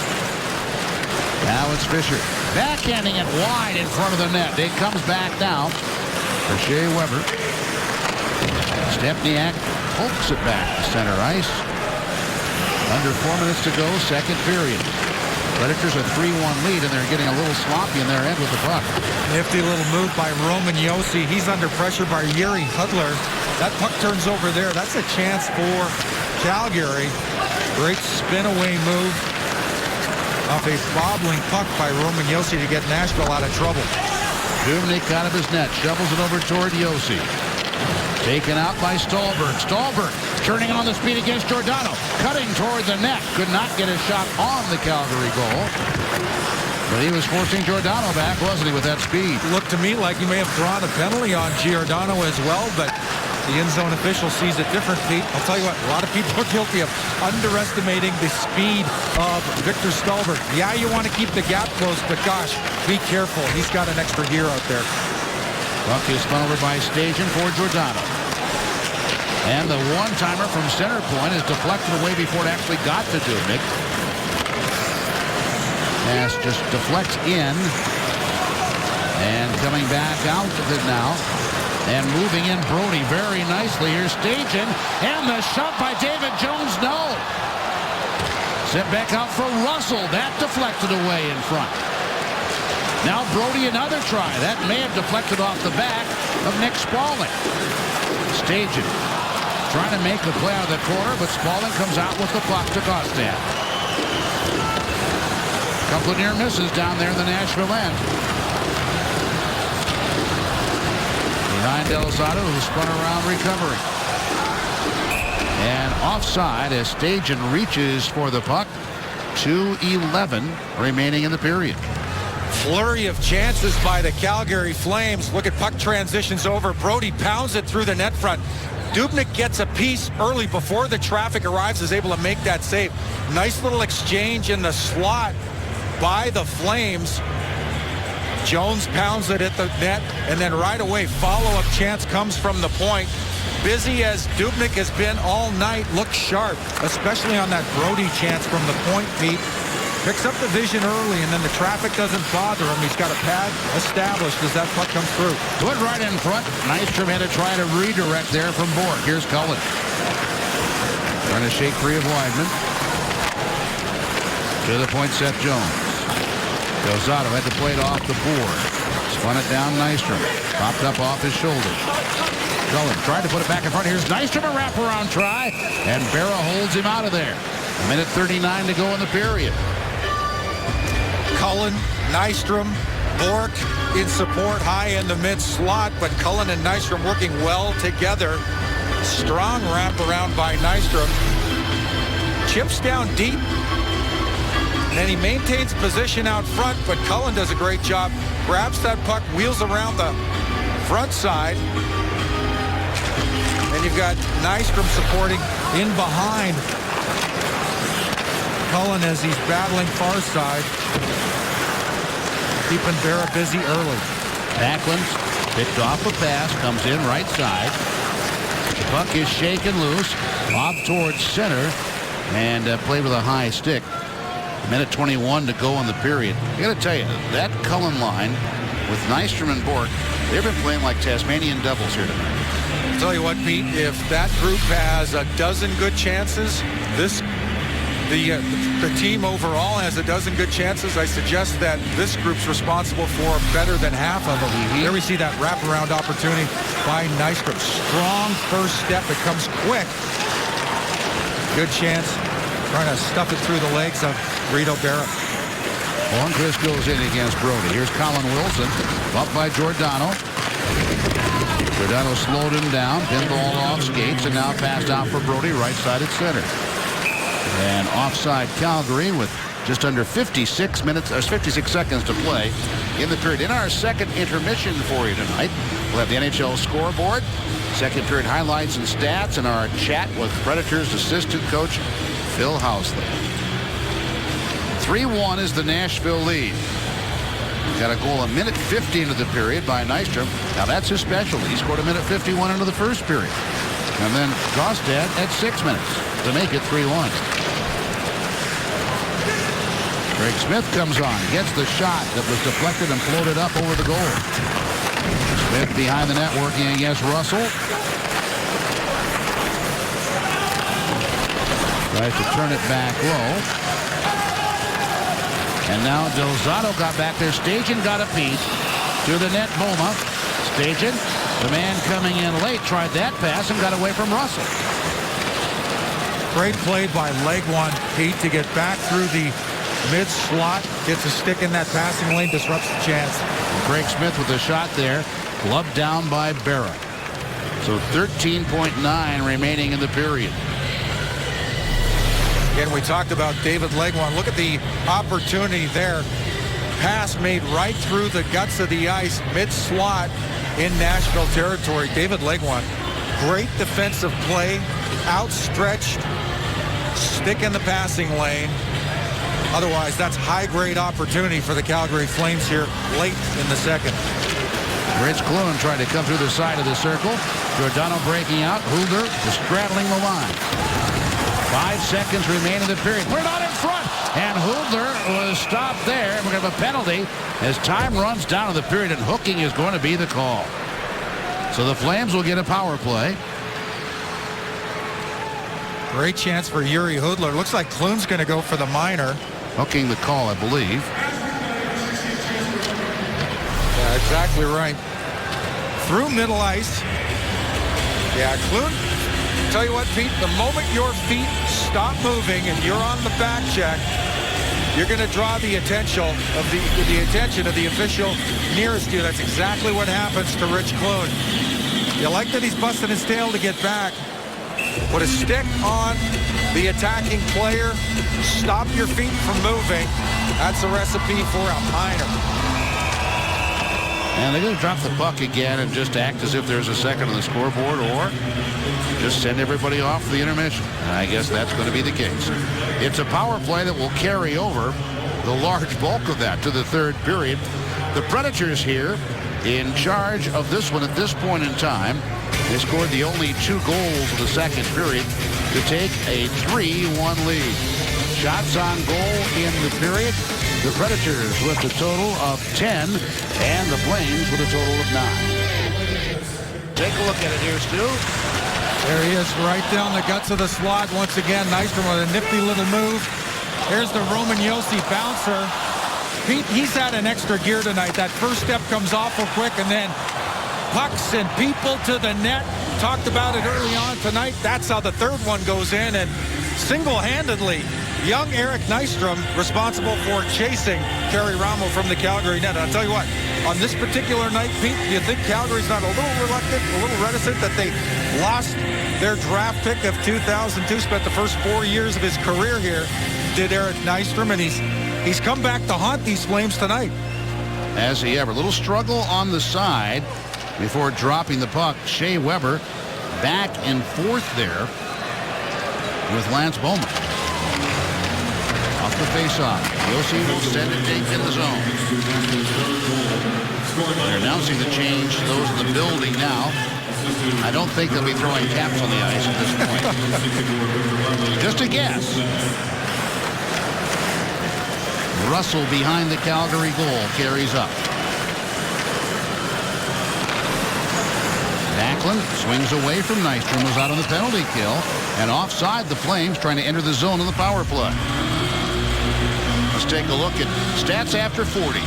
Now it's Fisher. Backhanding it wide in front of the net. It comes back now for Shea Weber. Stempniak pokes it back to center ice. Under 4 minutes to go, second period. Predators a 3-1 lead, and they're getting a little sloppy in their end with the puck. Nifty little move by Roman Josi. He's under pressure by Jiri Hudler. That puck turns over there. That's a chance for Calgary. Great spin-away move off a bobbling puck by Roman Josi to get Nashville out of trouble. Dubnyk out of his net, shovels it over toward Josi. Taken out by Stålberg. Stålberg turning on the speed against Giordano. Cutting toward the net. Could not get a shot on the Calgary goal. But he was forcing Giordano back, wasn't he, with that speed? Looked to me like he may have drawn a penalty on Giordano as well, but the end zone official sees it different, Pete. I'll tell you what, a lot of people are guilty of underestimating the speed of Victor Stålberg. Yeah, you want to keep the gap closed, but gosh, be careful. He's got an extra gear out there. Puck is spun over by Stajan for Giordano. And the one-timer from center point is deflected away before it actually got to Dubnyk. Pass just deflects in. And coming back out of it now. And moving in Brodie very nicely. Here's Stajan. And the shot by David Jones, no. Sent back out for Russell. That deflected away in front. Now Brodie another try. That may have deflected off the back of Nick Spaulding. Stajan trying to make the play out of the corner, but Spaulding comes out with the puck to Kostad. Couple of near misses down there in the Nashville end. Behind Delzato, who spun around recovering. And offside as Stajan reaches for the puck. 2:11 remaining in the period. Flurry of chances by the Calgary Flames. Look at puck transitions over. Brodie pounds it through the net front. Dubnyk gets a piece early before the traffic arrives, is able to make that save. Nice little exchange in the slot by the Flames. Jones pounds it at the net, and then right away, follow-up chance comes from the point. Busy as Dubnyk has been all night, looks sharp, especially on that Brodie chance from the point, Pete. Picks up the vision early, and then the traffic doesn't bother him. He's got a pad established as that puck comes through. Put right in front. Nystrom had to try to redirect there from Bourque. Here's Cullen. Trying to shake free of Wideman. To the point, Seth Jones. Delzato had to play it off the board. Spun it down Nystrom. Popped up off his shoulder. Cullen tried to put it back in front. Here's Nystrom, a wraparound try. And Berra holds him out of there. 1:39 to go in the period. Cullen, Nystrom, Bourque in support high in the mid slot, but Cullen and Nystrom working well together. Strong wraparound by Nystrom. Chips down deep. And then he maintains position out front, but Cullen does a great job. Grabs that puck, wheels around the front side. And you've got Nystrom supporting in behind Cullen as he's battling far side. Keeping Berra busy early. Backlund's picked off a pass, comes in right side. The puck is shaken loose, off towards center, and played with a high stick. 1:21 to go in the period. I got to tell you, that Cullen line with Nystrom and Bourque, they've been playing like Tasmanian devils here tonight. I'll tell you what, Pete, if that group has a dozen good chances, the team overall has a dozen good chances. I suggest that this group's responsible for better than half of them. There we see that wraparound opportunity by Nystrom. Strong first step. It comes quick. Good chance. Trying to stuff it through the legs of Rito Berra. Hornqvist goes in against Brodie. Here's Colin Wilson. Up by Giordano. Giordano slowed him down. Pinball off skates and now passed out for Brodie. Right side at center. And offside Calgary with just under 56 seconds to play in the period. In our second intermission for you tonight, we'll have the NHL scoreboard, second period highlights and stats, and our chat with Predators assistant coach Phil Housley. 3-1 is the Nashville lead. Got a goal 1:50 into the period by Nystrom. Now that's his specialty. He scored 1:51 into the first period. And then Kostad at 6 minutes to make it 3-1. Craig Smith comes on, gets the shot that was deflected and floated up over the goal. Smith behind the net working against Russell. Tries to turn it back low. And now Delzato got back there. Stajan got a piece to the net. Boma. Stajan, the man coming in late, tried that pass and got away from Russell. Great play by Legwand, Pete, to get back through the mid slot. Gets a stick in that passing lane, disrupts the chance. Craig Smith with a shot there. Gloved down by Berra. So 13.9 remaining in the period. Again, we talked about David Legwand. Look at the opportunity there. Pass made right through the guts of the ice, mid-slot in Nashville territory. David Legwand, great defensive play, outstretched, stick in the passing lane. Otherwise, that's high-grade opportunity for the Calgary Flames here late in the second. Rich Clune trying to come through the side of the circle. Giordano breaking out. Hulder is straddling the line. 5 seconds remain in the period. Put it on in front. And Hulder was stopped there. We're going to have a penalty as time runs down in the period, and hooking is going to be the call. So the Flames will get a power play. Great chance for Yuri Hudler. Looks like Clune's going to go for the minor. Hooking the call, I believe. Yeah, exactly right. Through middle ice. Yeah, Clune. Tell you what, Pete, the moment your feet stop moving and you're on the back check, you're going to draw the attention of the official nearest you. That's exactly what happens to Rich Clune. You like that he's busting his tail to get back. Put a stick on the attacking player. Stop your feet from moving. That's a recipe for a minor. And they're going to drop the puck again and just act as if there's a second on the scoreboard, or just send everybody off for the intermission. And I guess that's going to be the case. It's a power play that will carry over the large bulk of that to the third period. The Predators here in charge of this one at this point in time. They scored the only 2 goals of the second period to take a 3-1 lead. Shots on goal in the period. The Predators with a total of 10, and the Flames with a total of 9. Take a look at it here, Stu. There he is, right down the guts of the slot. Once again, Nystrom with a nifty little move. Here's the Roman Josi bouncer. He's had an extra gear tonight. That first step comes awful quick, and then pucks and people to the net. Talked about it early on tonight. That's how the third one goes in, and single-handedly, young Eric Nystrom responsible for chasing Kerry Ramo from the Calgary net. I'll tell you what, on this particular night, Pete, do you think Calgary's not a little reluctant, a little reticent that they lost their draft pick of 2002, spent the first 4 years of his career here, did Eric Nystrom, and he's come back to haunt these Flames tonight. As he ever. Little struggle on the side before dropping the puck. Shea Weber back and forth there with Lance Bowman. Off the face-off. Josi will send it deep in the zone. They're announcing the change to those in the building now. I don't think they'll be throwing caps on the ice at this point. Just a guess. Russell behind the Calgary goal carries up. Backlund swings away from Nystrom, who's out on the penalty kill, and offside the Flames trying to enter the zone on the power play. Let's take a look at stats after 40.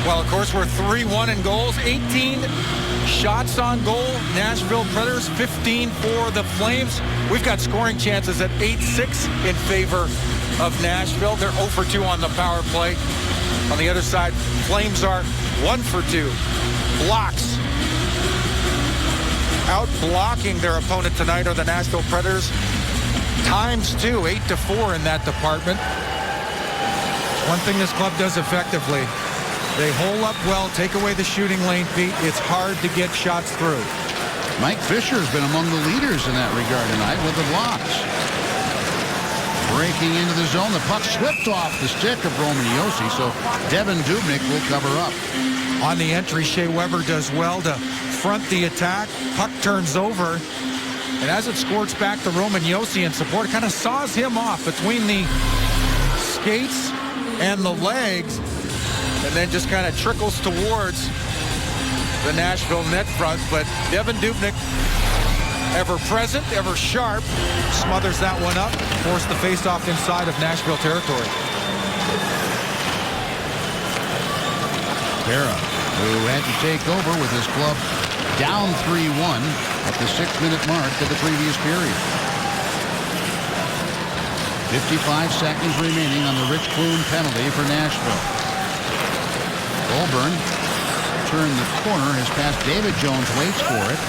Well, of course, we're 3-1 in goals, 18 shots on goal. Nashville Predators, 15 for the Flames. We've got scoring chances at 8-6 in favor of Nashville. They're 0 for 2 on the power play. On the other side, Flames are 1 for 2. Blocks. Out blocking their opponent tonight are the Nashville Predators. Times 2, 8-4 in that department. One thing this club does effectively, they hole up well, take away the shooting lane, Pete. It's hard to get shots through. Mike Fisher has been among the leaders in that regard tonight with the blocks. Breaking into the zone, the puck slipped off the stick of Roman Josi, so Devan Dubnyk will cover up. On the entry, Shea Weber does well to front the attack. Puck turns over, and as it squirts back to Roman Josi in support, kind of saws him off between the skates and the legs, and then just kind of trickles towards the Nashville net front. But Devan Dubnyk ever present, ever sharp, smothers that one up, forced the faceoff inside of Nashville territory. Berra, who had to take over with his club down 3-1 at the 6-minute mark of the previous period. 55 seconds remaining on the Rich Clune penalty for Nashville. Colburn turned the corner, has passed David Jones, waits for it.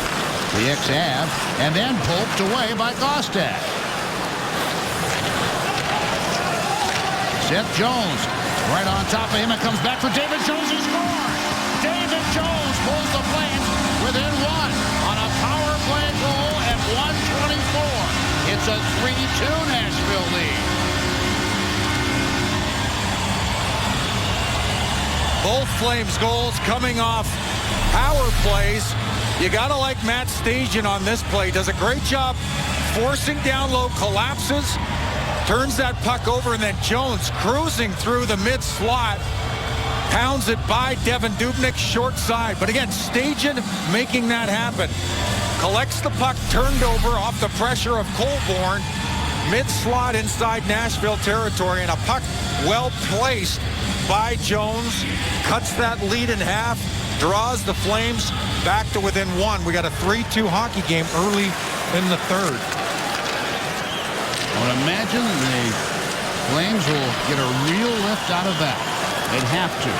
The ex-Av, and then poked away by Gaustad. Seth Jones, right on top of him, it comes back for David Jones, he scores! David Jones pulls the Flames within one on a power play goal at 1:24. It's a 3-2 Nashville lead. Both Flames goals coming off power plays. You got to like Matt Stajan on this play. Does a great job forcing down low, collapses, turns that puck over, and then Jones cruising through the mid-slot, pounds it by Devan Dubnyk, short side. But again, Stajan making that happen. Collects the puck, turned over off the pressure of Colborn, mid-slot inside Nashville territory, and a puck well placed by Jones, cuts that lead in half, draws the Flames back to within one. We got a 3-2 hockey game early in the third. I would imagine the Flames will get a real lift out of that. They'd have to.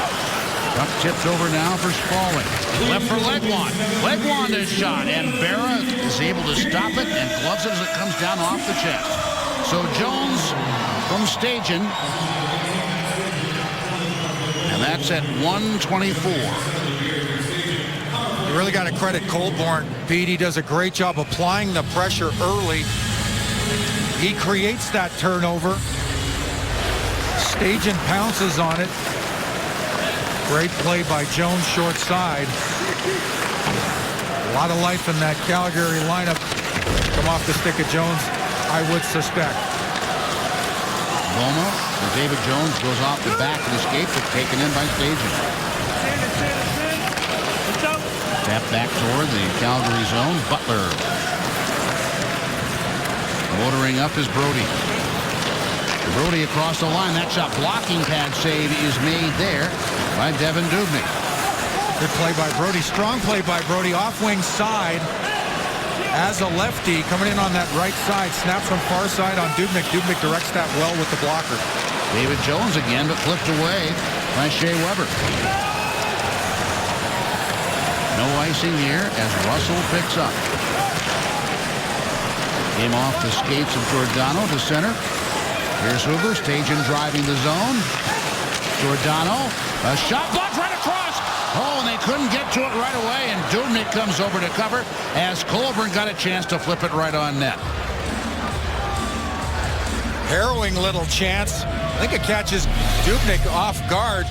Puck tipped over now for Spaulding. Left for Legwand. Legwand is shot, and Berra is able to stop it and gloves it as it comes down off the chest. So Jones from Stajan. And that's at 1:24. You really got to credit Colborn. Pete, he does a great job applying the pressure early. He creates that turnover. Stajan pounces on it. Great play by Jones, short side. A lot of life in that Calgary lineup. Come off the stick of Jones, I would suspect. Boma, David Jones goes off the back and escapes it, taken in by Stajan. Tap back toward the Calgary zone. Butler. Motoring up is Brody. Brody across the line. That shot blocking pad save is made there by Devan Dubnyk. Good play by Brody. Strong play by Brody. Off wing side. As a lefty, coming in on that right side. Snaps from far side on Dubnyk. Dubnyk directs that well with the blocker. David Jones again, but flipped away by Shea Weber. No icing here as Russell picks up. Came off the skates of Giordano to center. Here's Hoover. Stajan driving the zone. Giordano. A shot blocked right across. Oh, and they couldn't get to it right away, and Dubnyk comes over to cover as Colburn got a chance to flip it right on net. Harrowing little chance. I think it catches Dubnyk off guard.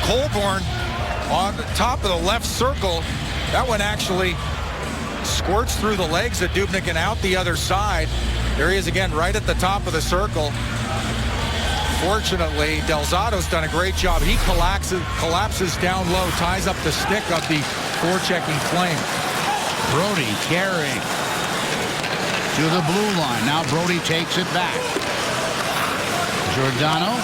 Colborn on the top of the left circle. That one actually squirts through the legs of Dubnyk and out the other side. There he is again, right at the top of the circle. Fortunately, Del Zotto's done a great job. He collapses down low, ties up the stick of the forechecking Flame. Brody carrying to the blue line. Now Brody takes it back. Giordano.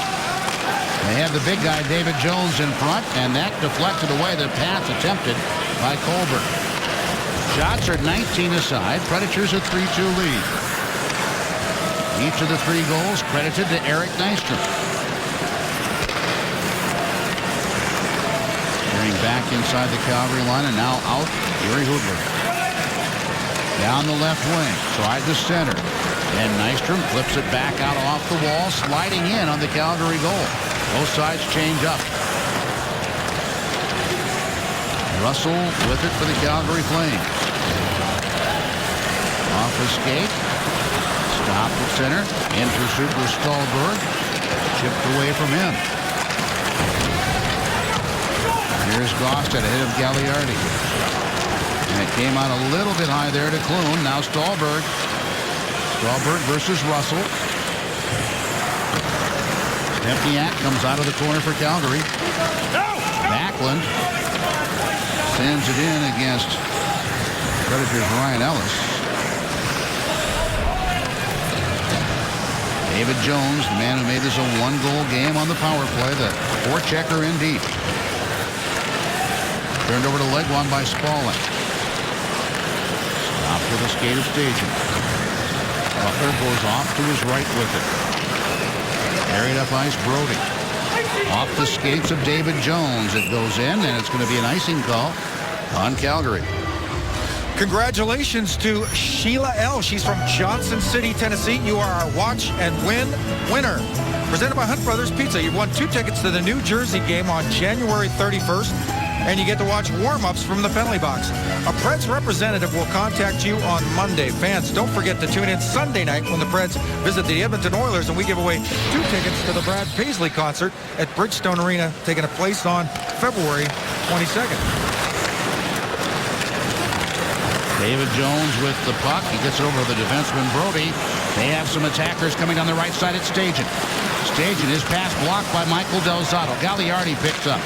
They have the big guy, David Jones, in front, and that deflected away the pass attempted by Colburn. Shots are 19 aside. Predators a 3-2 lead. Each of the three goals credited to Eric Nystrom. Carrying back inside the Calgary line, and now out, Yuri Hudler. Down the left wing, side to center. And Nystrom flips it back out off the wall, sliding in on the Calgary goal. Both sides change up. Russell with it for the Calgary Flames. Off the skate. Stopped at center. In pursuit with Stallberg. Chipped away from him. Here's Gaustad ahead of Gagliardi. And it came out a little bit high there to Clune. Now Stallberg. Stallberg versus Russell. Stempniak comes out of the corner for Calgary. Backlund sends it in against Predators' Ryan Ellis. David Jones, the man who made this a one-goal game on the power play, the forechecker in deep. Turned over to Legwand by Spaulding. Stopped with a skate of Stajan. Butler goes off to his right with it. Carried up ice, Brodie. Off the skates of David Jones. It goes in, and it's going to be an icing call on Calgary. Congratulations to Sheila L. She's from Johnson City, Tennessee. You are our watch and win winner. Presented by Hunt Brothers Pizza. You've won 2 tickets to the New Jersey game on January 31st, and you get to watch warm-ups from the penalty box. A Preds representative will contact you on Monday. Fans, don't forget to tune in Sunday night when the Preds visit the Edmonton Oilers, and we give away 2 tickets to the Brad Paisley concert at Bridgestone Arena, taking place on February 22nd. David Jones with the puck. He gets it over to the defenseman Brodie. They have some attackers coming down the right side at Stajan. Stajan, his pass blocked by Michael Del Zotto. Gagliardi picks up.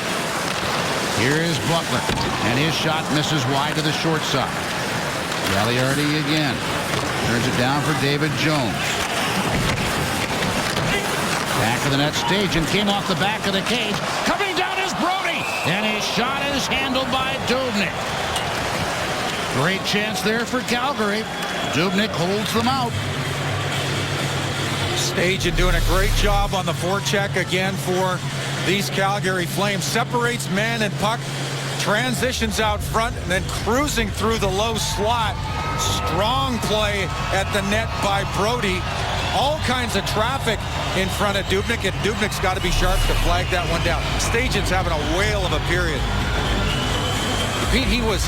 Here is Butler, and his shot misses wide to the short side. Gagliardi again. Turns it down for David Jones. Back of the net, Stajan came off the back of the cage. Coming down is Brodie, and his shot is handled by Dubnyk. Great chance there for Calgary. Dubnyk holds them out. Stajan doing a great job on the forecheck again for these Calgary Flames. Separates man and puck, transitions out front, and then cruising through the low slot. Strong play at the net by Brodie. All kinds of traffic in front of Dubnyk, and Dubnyk's got to be sharp to flag that one down. Stajan's having a whale of a period. Pete, he was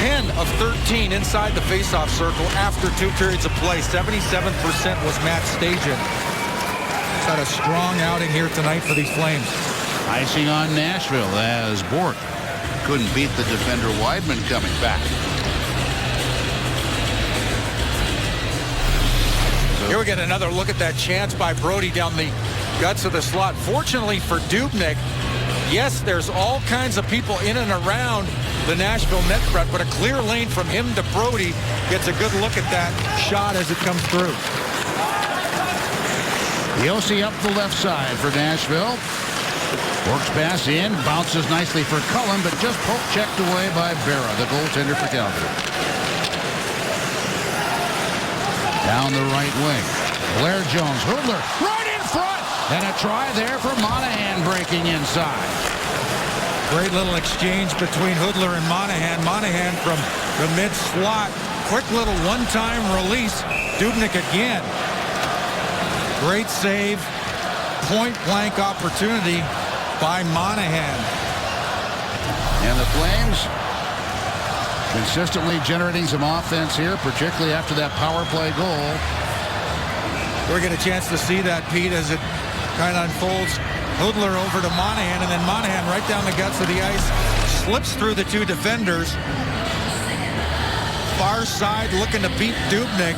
10 of 13 inside the faceoff circle after 2 periods of play. 77% was Matt Stajan. He's had a strong outing here tonight for these Flames. Icing on Nashville as Bourque couldn't beat the defender Weidman coming back. Here we get another look at that chance by Brodie down the guts of the slot. Fortunately for Dubnyk, yes, there's all kinds of people in and around the Nashville net front, but a clear lane from him to Brodie gets a good look at that shot as it comes through. Yossi up the left side for Nashville. Works pass in, bounces nicely for Cullen, but just poke checked away by Berra, the goaltender for Calgary. Down the right wing. Blair Jones, Hudler, right in front! And a try there for Monahan breaking inside. Great little exchange between Hudler and Monahan. Monahan from the mid-slot. Quick little one-time release. Dubnyk again. Great save. Point-blank opportunity by Monahan. And the Flames consistently generating some offense here, particularly after that power play goal. We're getting a chance to see that, Pete, as it kind of unfolds. Hudler over to Monahan, and then Monahan right down the guts of the ice, slips through the 2 defenders. Far side looking to beat Dubnyk.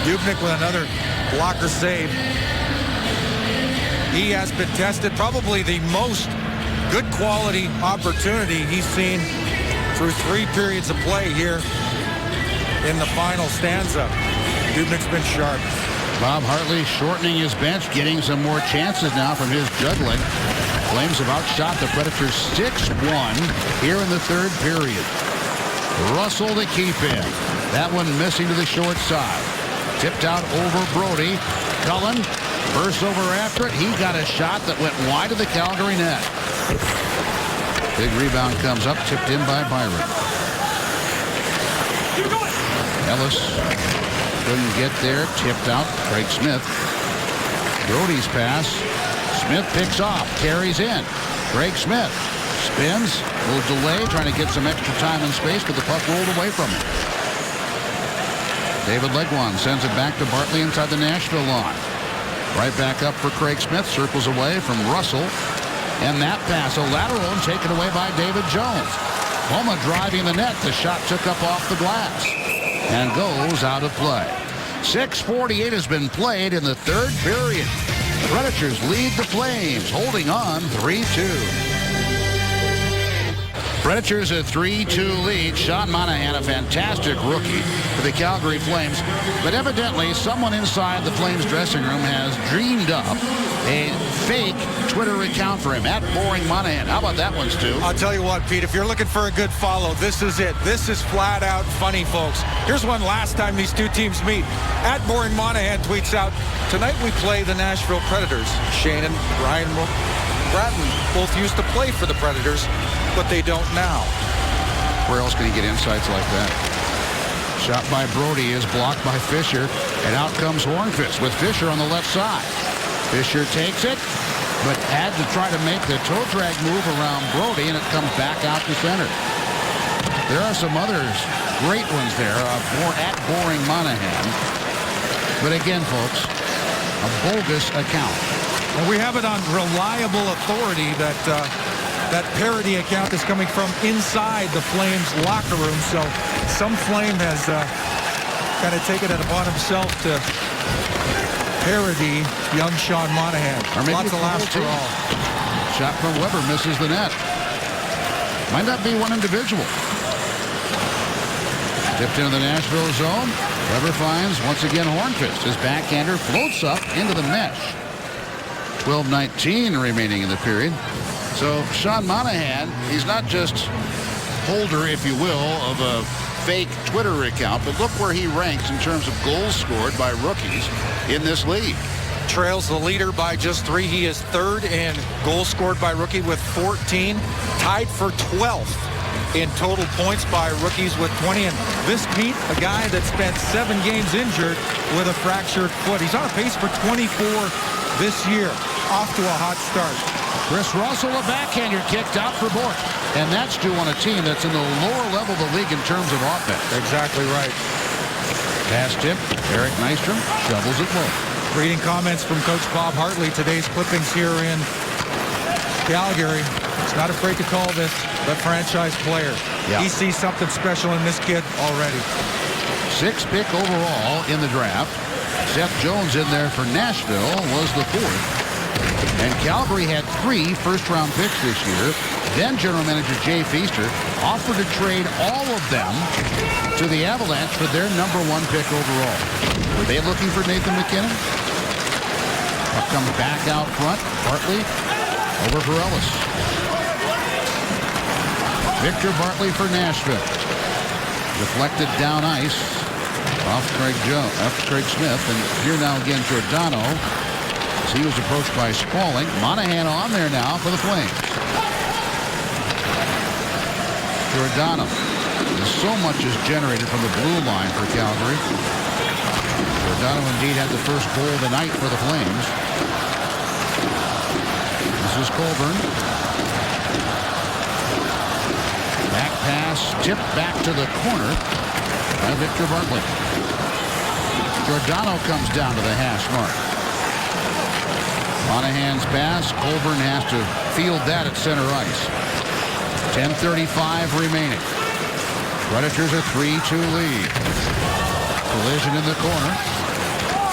Dubnyk with another blocker save. He has been tested, probably the most good quality opportunity he's seen through 3 periods of play here in the final stanza. Dubnyk's been sharp. Bob Hartley shortening his bench, getting some more chances now from his juggling. Flames have outshot the Predators 6-1 here in the 3rd period. Russell to keep in. That one missing to the short side. Tipped out over Brodie. Cullen bursts over after it. He got a shot that went wide of the Calgary net. Big rebound comes up, tipped in by Byron. Ellis couldn't get there, tipped out. Craig Smith. Brodie's pass. Smith picks off, carries in. Craig Smith spins, a little delay, trying to get some extra time and space, but the puck rolled away from him. David Legwand sends it back to Bartley inside the Nashville line. Right back up for Craig Smith, circles away from Russell. And that pass, a lateral, and taken away by David Jones. Homa driving the net. The shot took up off the glass and goes out of play. 6:48 has been played in the 3rd period. The Predators lead the Flames, holding on 3-2. Predators a 3-2 lead. Sean Monahan, a fantastic rookie for the Calgary Flames. But evidently, someone inside the Flames dressing room has dreamed up a fake Twitter account for him, @BoringMonahan. How about that one, Stu? I'll tell you what, Pete, if you're looking for a good follow, this is it. This is flat out funny, folks. Here's one last time these two teams meet. @BoringMonahan tweets out, "Tonight we play the Nashville Predators." Shane and Ryan Bratton both used to play for the Predators, but they don't now. Where else can he get insights like that? Shot by Brody is blocked by Fisher, and out comes Hornqvist with Fisher on the left side. Fisher takes it, but had to try to make the toe drag move around Brody, and it comes back out to center. There are some others, great ones there, more @BoringMonahan. But again, folks, a bogus account. Well, we have it on reliable authority that that parody account is coming from inside the Flames locker room. So some Flame has kind of taken it upon himself to parody young Sean Monahan. Lots of laughs for all. Shot from Weber misses the net. Might not be one individual. Tipped into the Nashville zone. Weber finds once again Hornqvist. His backhander floats up into the mesh. 12:19 remaining in the period. So Sean Monahan, he's not just holder, if you will, of a fake Twitter account, but look where he ranks in terms of goals scored by rookies in this league. Trails the leader by just 3. He is third in goals scored by rookie with 14. Tied for 12th in total points by rookies with 20. And this, Pete, a guy that spent 7 games injured with a fractured foot. He's on pace for 24 this year. Off to a hot start. Chris Russell, a backhander kicked out for Bourque. And that's due on a team that's in the lower level of the league in terms of offense. Exactly right. Pass tip. Eric Nystrom shovels it low. Reading comments from Coach Bob Hartley, today's clippings here in Calgary. He's not afraid to call this the franchise player. Yeah. He sees something special in this kid already. 6th pick overall in the draft. Seth Jones in there for Nashville was the 4th. And Calgary had 3 first-round picks this year. Then General Manager Jay Feaster offered to trade all of them to the Avalanche for their number 1 pick overall. Were they looking for Nathan MacKinnon? Puck comes back out front. Bartley over for Ellis. Victor Bartley for Nashville. Deflected down ice off Craig Smith. And here now again Giordano. He was approached by Spaulding. Monahan on there now for the Flames. Giordano. So much is generated from the blue line for Calgary. Giordano indeed had the first goal of the night for the Flames. This is Colburn. Back pass tipped back to the corner by Victor Bartley. Giordano comes down to the hash mark. Monahan's pass. Colburn has to field that at center ice. 10:35 remaining. Predators a 3-2 lead. Collision in the corner.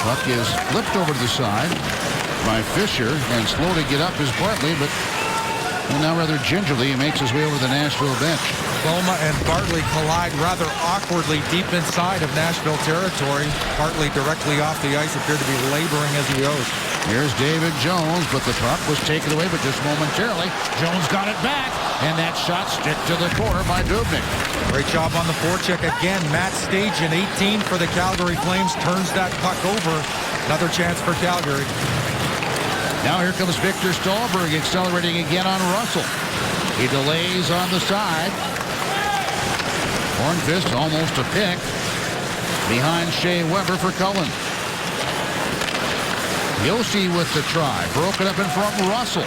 Puck is flipped over to the side by Fisher, and slow to get up is Bartley, but now rather gingerly he makes his way over the Nashville bench. Boma and Bartley collide rather awkwardly deep inside of Nashville territory. Bartley directly off the ice appeared to be laboring as he goes. Here's David Jones, but the puck was taken away, but just momentarily. Jones got it back, and that shot stick to the corner by Dubnyk. Great job on the forecheck again. Matt Stajan, 18 for the Calgary Flames, turns that puck over. Another chance for Calgary. Now here comes Victor Stahlberg accelerating again on Russell. He delays on the side. Hornqvist almost a pick. Behind Shea Weber for Cullen. Yossi with the try. Broken up in front of Russell.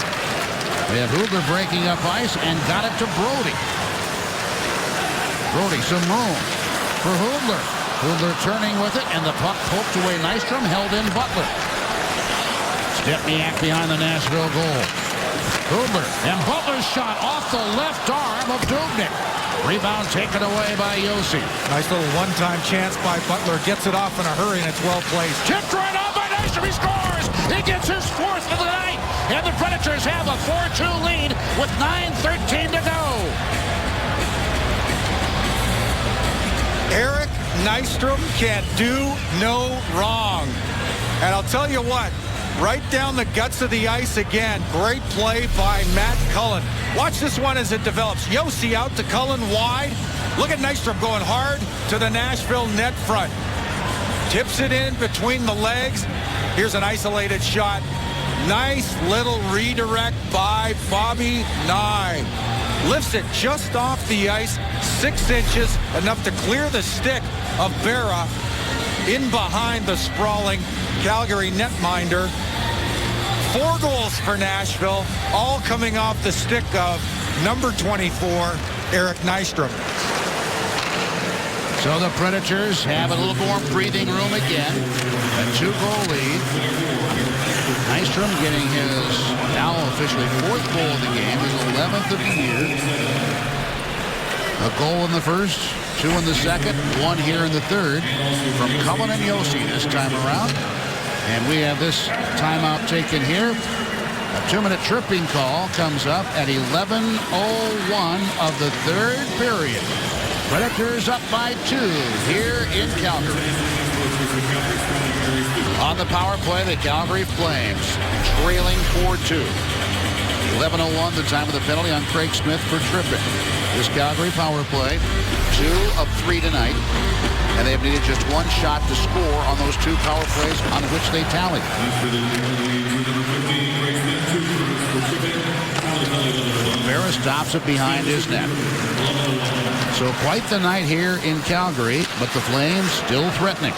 They have Hugler breaking up ice and got it to Brody. Brody, some room for Hugler. Hugler turning with it, and the puck poked away Nystrom, held in Butler. Stepniak behind the Nashville goal. Hugler, and Butler's shot off the left arm of Dubnyk. Rebound taken away by Yossi. Nice little one-time chance by Butler. Gets it off in a hurry, and it's well placed. Tipped right on by Nystrom. He scores. He gets his 4th of the night. And the Predators have a 4-2 lead with 9:13 to go. Eric Nystrom can do no wrong. And I'll tell you what, right down the guts of the ice again. Great play by Matt Cullen. Watch this one as it develops. Josi out to Cullen wide. Look at Nystrom going hard to the Nashville net front. Tips it in between the legs. Here's an isolated shot. Nice little redirect by Bobby Nye. Lifts it just off the ice, 6 inches, enough to clear the stick of Berra in behind the sprawling Calgary netminder. 4 goals for Nashville, all coming off the stick of number 24, Eric Nystrom. So the Predators have a little more breathing room again. A 2-goal lead. Nystrom getting his now officially 4th goal of the game, his 11th of the year. A goal in the first, 2 in the second, 1 here in the third from Cullen and Josi this time around. And we have this timeout taken here. A 2-minute tripping call comes up at 11:01 of the third period. Predators up by 2 here in Calgary. On the power play, the Calgary Flames trailing 4-2. 11:01 the time of the penalty on Craig Smith for tripping. This Calgary power play, 2 of 3 tonight. And they've needed just 1 shot to score on those 2 power plays on which they tallied. Berra stops it behind his net. So quite the night here in Calgary, but the Flames still threatening.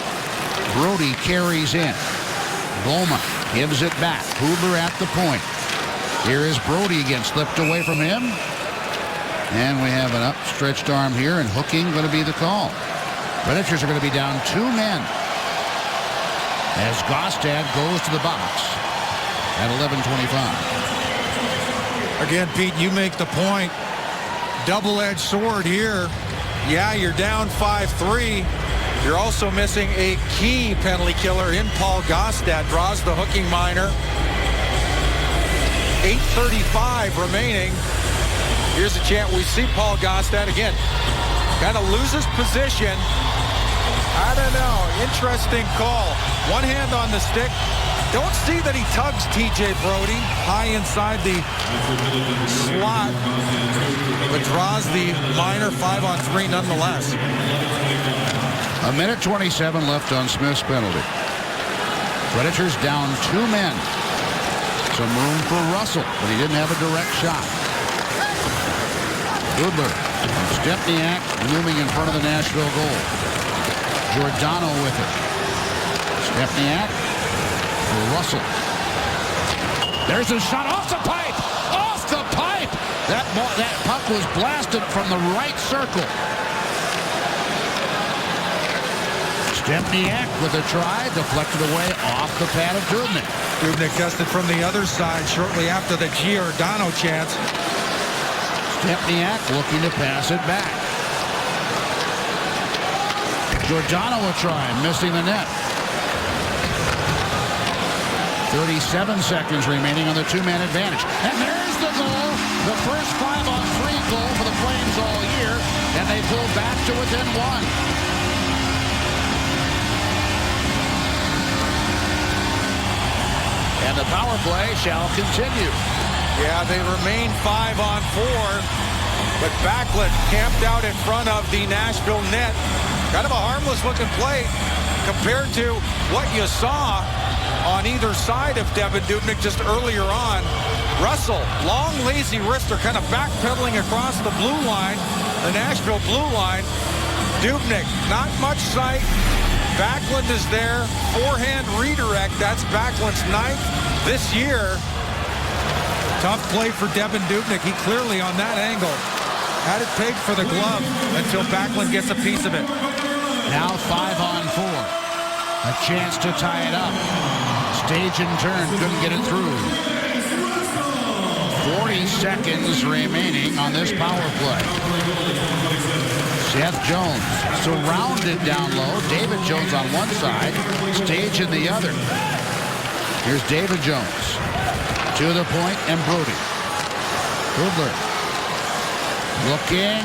Brody carries in. Boma gives it back. Hubler at the point. Here is Brody again, slipped away from him. And we have an upstretched arm here, and hooking going to be the call. Predators are going to be down 2 men as Gaustad goes to the box at 11:25. Again, Pete, you make the point. Double-edged sword here. Yeah, you're down 5-3. You're also missing a key penalty killer in Paul Gaustad. Draws the hooking minor. 8:35 remaining. Here's a chance. We see Paul Gaustad again. Kind of loses position. I don't know. Interesting call. One hand on the stick. Don't see that he tugs TJ Brody high inside the slot, but draws the minor 5-on-3 nonetheless. 1:27 left on Smith's penalty. Predators down 2 men. Some room for Russell, but he didn't have a direct shot. Hubler, Stepniak looming in front of the Nashville goal. Giordano with it. Stepniak for Russell. There's a shot off the pipe! Off the pipe! That puck was blasted from the right circle. Stepniak with a try, deflected away off the pad of Dubnyk. Dubnyk tested from the other side shortly after the Giordano chance. Stepniak looking to pass it back. Giordano will try, missing the net. 37 seconds remaining on the 2-man advantage. And there's the goal. The first 5-on-3 goal for the Flames all year. And they pull back to within 1. And the power play shall continue. Yeah, they remain 5-on-4, but Backlund camped out in front of the Nashville net. Kind of a harmless looking play compared to what you saw on either side of Devan Dubnyk just earlier on. Russell, long lazy wrister, kind of backpedaling across the blue line, the Nashville blue line. Dubnyk, not much sight. Backlund is there. Forehand redirect. That's Backlund's 9th this year. Tough play for Devan Dubnyk. He clearly on that angle had it pegged for the glove until Backlund gets a piece of it. Now 5-on-4. A chance to tie it up. Stage and turn, couldn't get it through. 40 seconds remaining on this power play. Seth Jones surrounded down low. David Jones on one side, Stage in the other. Here's David Jones. To the point, and Brody. Hubler. Looking.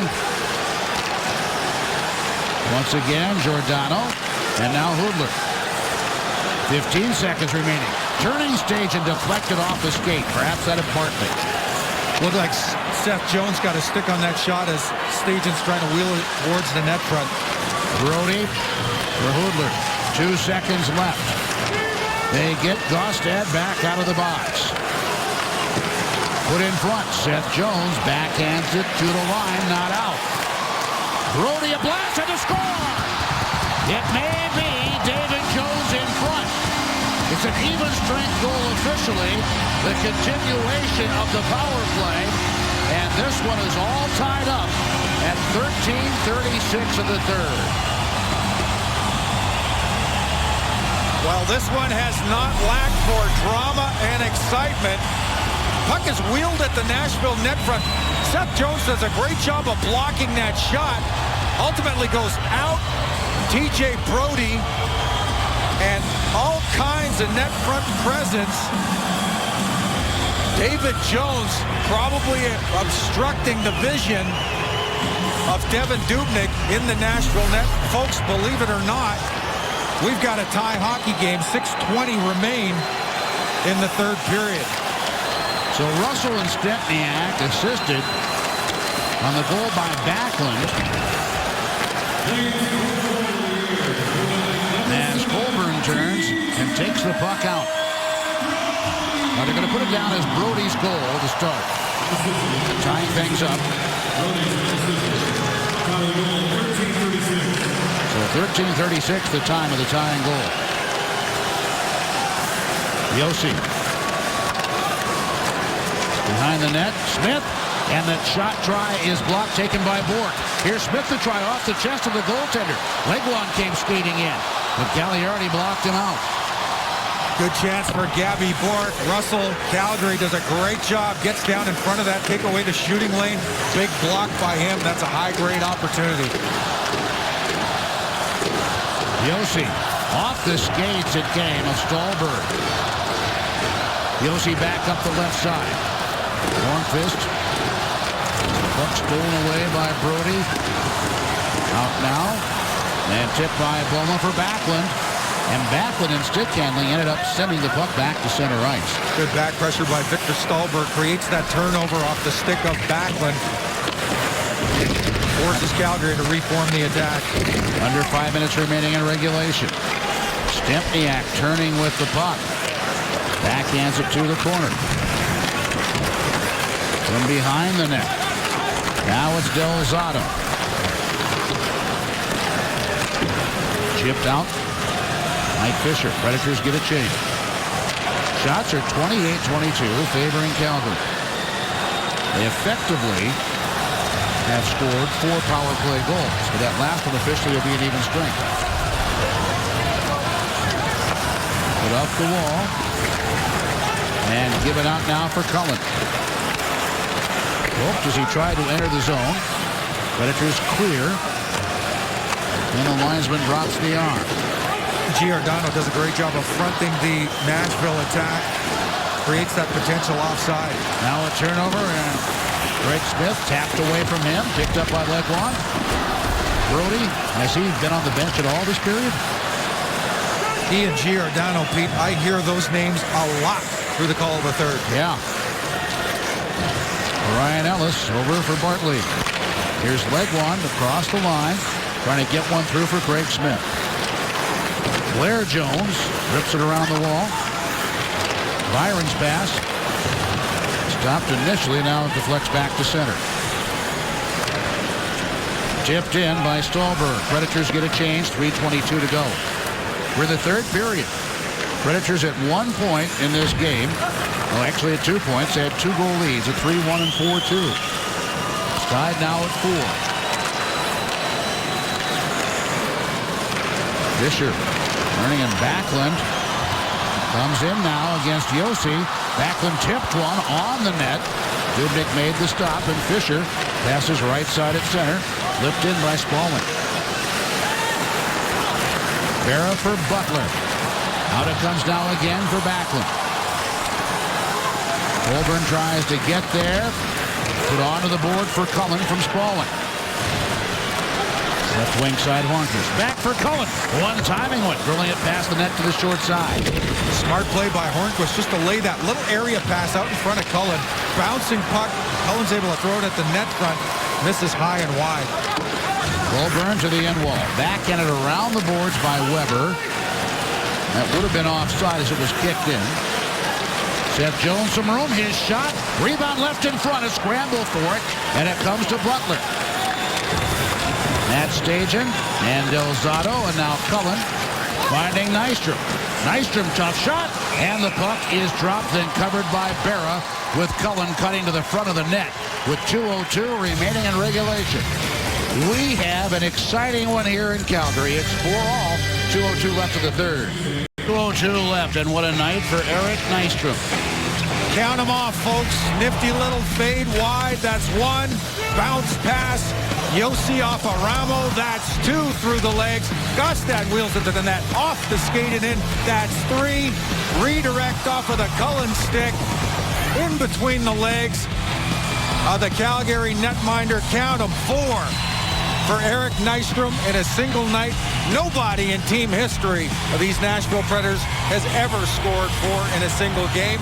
Once again, Giordano. And now Hoodler. 15 seconds remaining. Turning stage and deflected off the skate. Perhaps that of Bartley. Looked like Seth Jones got a stick on that shot as Stajan's trying to wheel it towards the net front. Brody for Hoodler. 2 seconds left. They get Gaustad back out of the box. Put in front. Seth Jones backhands it to the line. Not out. Brody a blast and a score. It may be David Jones in front. It's an even strength goal officially. The continuation of the power play. And this one is all tied up at 13:36 of the third. Well, this one has not lacked for drama and excitement. Puck is wheeled at the Nashville net front. Seth Jones does a great job of blocking that shot. Ultimately goes out. TJ Brody and all kinds of net front presence. David Jones probably obstructing the vision of Devin Dubnyk in the Nashville net. Folks, believe it or not, we've got a tie hockey game. 6:20 remain in the third period. So Russell and Stempniak assisted on the goal by Backlund. As Colburn turns and takes the puck out. Now they're going to put it down as Brody's goal to start. Tying things up. So 13:36 the time of the tying goal. Josi. Behind the net, Smith, and that shot try is blocked, taken by Bourque. Here's Smith to try off the chest of the goaltender. Legwand came skating in, but Gagliardi blocked him out. Good chance for Gabby Bourque. Russell, Calgary does a great job, gets down in front of that, take away the shooting lane. Big block by him. That's a high-grade opportunity. Josi, off the skates it came of Stallberg. Josi back up the left side. Hornqvist. Puck stolen away by Brody. Out now. And tipped by Boma for Backlund. And Backlund in stick handling ended up sending the puck back to center ice. Good back pressure by Victor Stallberg. Creates that turnover off the stick of Backlund. Forces Calgary to reform the attack. Under 5 minutes remaining in regulation. Stempniak turning with the puck. Backhands it to the corner. From behind the net. Now it's Del Zotto. Chipped out. Mike Fisher. Predators get a change. Shots are 28-22, favoring Calgary. They effectively have scored 4 power play goals, but that last one officially will be an even strength. Put up the wall. And give it out now for Cullen. Hoped as he tried to enter the zone. Predators clear. And the linesman drops the arm. Giordano does a great job of fronting the Nashville attack. Creates that potential offside. Now a turnover, and Craig Smith tapped away from him. Picked up by Legwand. Brody, has he been on the bench at all this period? He and Giordano, Pete, I hear those names a lot through the call of the third. Yeah. Ryan Ellis over for Bartley. Here's Legwand across the line, trying to get one through for Craig Smith. Blair Jones rips it around the wall. Byron's pass. Stopped initially, now it deflects back to center. Tipped in by Stallberg. Predators get a change, 3:22 to go. We're in the third period. Predators at 1 point in this game. Well, actually at 2 points. They had 2-goal leads at 3-1 and 4-2. Tied now at 4. Fisher turning, and Backlund comes in now against Josi. Backlund tipped one on the net. Dubnyk made the stop, and Fisher passes right side at center. Lipped in by Spaulding. Berra for Butler. Out it comes now again for Backlund. Colburn tries to get there. Put onto the board for Cullen from Spaulding. Left wing side Hornqvist. Back for Cullen. One timing one. Drilling it past the net to the short side. Smart play by Hornqvist just to lay that little area pass out in front of Cullen. Bouncing puck. Cullen's able to throw it at the net front. Misses high and wide. Goulburn to the end wall. Backhanded around the boards by Weber. That would have been offside as it was kicked in. Seth Jones some room. His shot. Rebound left in front. A scramble for it. And it comes to Butler. Matt Stajan and Del Zotto, and now Cullen finding Nystrom. Nystrom, tough shot, and the puck is dropped and covered by Berra, with Cullen cutting to the front of the net with 2:02 remaining in regulation. We have an exciting one here in Calgary. It's 4-all, 2:02 left of the third. 2:02 left, and what a night for Eric Nystrom. Count them off, folks. Nifty little fade wide. That's one. Bounce pass. Yossi off of Ramo. That's two through the legs. Gostad wheels it to the net. Off the skate and in. That's three. Redirect off of the Cullen stick. In between the legs of the Calgary netminder. Count them. Four for Eric Nystrom in a single night. Nobody in team history of these Nashville Predators has ever scored four in a single game.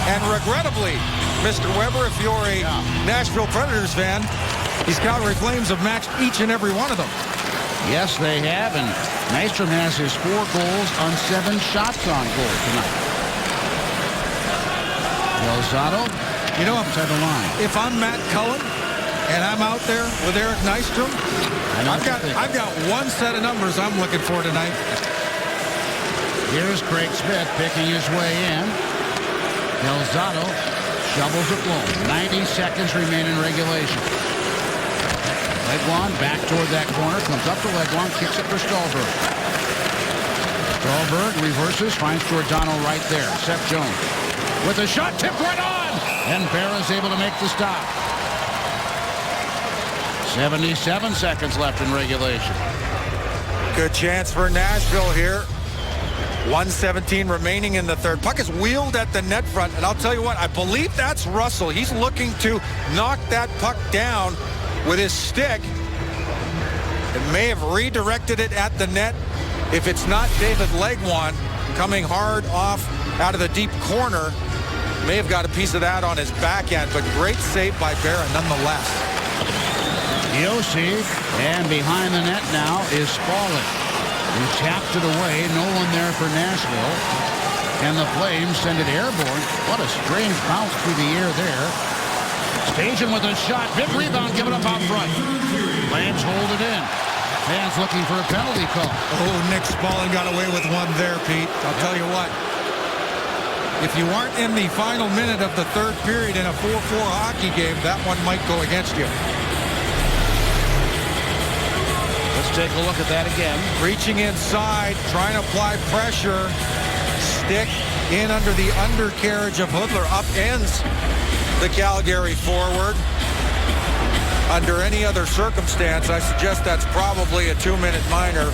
And regrettably, Mr. Weber, if you're a Nashville Predators fan, these Calgary Flames have matched each and every one of them. Yes, they have, and Nystrom has his 4 goals on 7 shots on goal tonight. Del Zotto, You know, inside the line. if I'm Matt Cullen and I'm out there with Eric Nystrom, I've got one set of numbers I'm looking for tonight. Here's Craig Smith picking his way in. Del Zotto shovels it low. 90 seconds remain in regulation. Legwand back toward that corner. Comes up to Legwand. Kicks it for Stallberg. Stallberg reverses. Finds Giordano right there. Seth Jones with a shot tipped right on. And Berra's able to make the stop. 77 seconds left in regulation. Good chance for Nashville here. 1:17 remaining in the third. Puck is wheeled at the net front, and I'll tell you what, I believe that's Russell. He's looking to knock that puck down with his stick. It may have redirected it at the net. If it's not David Legwand coming hard off out of the deep corner, may have got a piece of that on his backhand, but great save by Berra nonetheless. Yossi, and behind the net now is Spaulding. He tapped it away. No one there for Nashville. And the Flames send it airborne. What a strange bounce through the air there. Stajan with a shot. Big rebound given up out front. Flames hold it in. Fans looking for a penalty call. Oh, Nick Spaulding got away with one there, Pete. I'll tell you what. If you aren't in the final minute of the third period in a 4-4 hockey game, that one might go against you. Let's take a look at that again. Reaching inside, trying to apply pressure. Stick in under the undercarriage of Hoodler. Upends the Calgary forward. Under any other circumstance, I suggest that's probably a 2-minute minor.